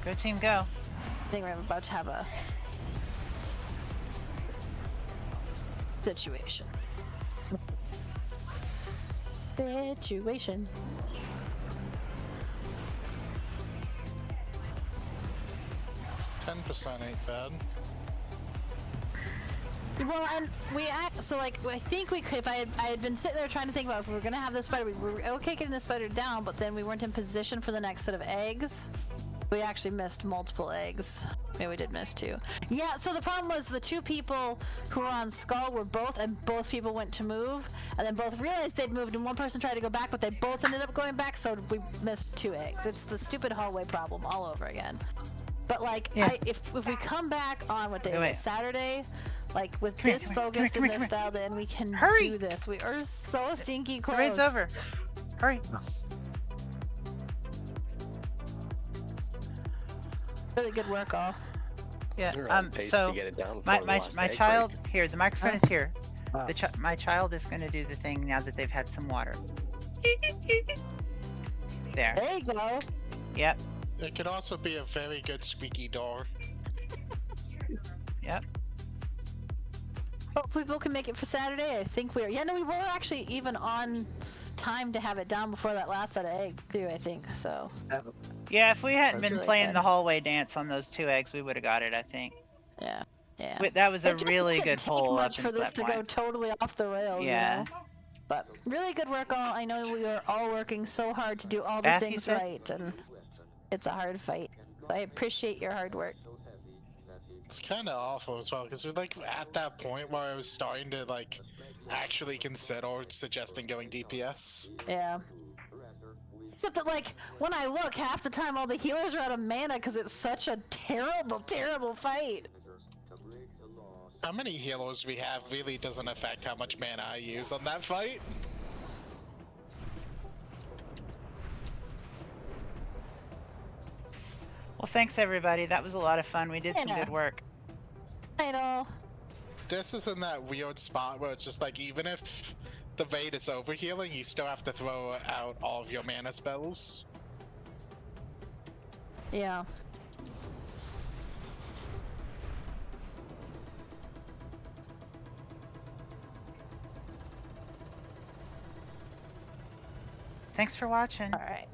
Go team, go. I think we're about to have a situation. 10% ain't bad. Well, and so like I think we could. If I had been sitting there trying to think about if we were gonna have this spider, we were okay getting the spider down, but then we weren't in position for the next set of eggs. We actually missed multiple eggs. Yeah, we did miss 2. Yeah, so the problem was the 2 people who were on Skull were both people went to move, and then both realized they'd moved, and one person tried to go back, but they both ended up going back, so we missed 2 eggs. It's the stupid hallway problem all over again. But like, yeah. If we come back on what day? Saturday. Like with this focus and this style, then we can do this. We are so stinky close. The raid's over. Hurry. Really good work, all. Yeah. So to get it down my child here. The microphone is here. My child is going to do the thing now that they've had some water. There. There you go. Yep. It could also be a very good squeaky door. Yep. Hopefully people can make it for Saturday. I think we are. Yeah, no, we were actually even on time to have it down before that last set of egg through, I think, so. Yeah, if we hadn't been really playing good. the hallway dance on those 2 eggs, we would have got it, I think. Yeah, yeah. But that was a It just really doesn't good take pull much up for into this that to go point. totally off the rails, Yeah. you know? But really good work, all. I know we are all working so hard to do all the Matthew things said- right, and it's a hard fight. I appreciate your hard work. It's kind of awful as well, because we're like at that point where I was starting to like actually consider suggesting going DPS. Yeah. Except that, like, when I look, half the time all the healers are out of mana because it's such a terrible, terrible fight. How many healers we have really doesn't affect how much mana I use on that fight. Well, thanks everybody. That was a lot of fun. We did some good work. I know. This is in that weird spot where it's just like, even if the raid is overhealing, you still have to throw out all of your mana spells. Yeah. Thanks for watching. All right.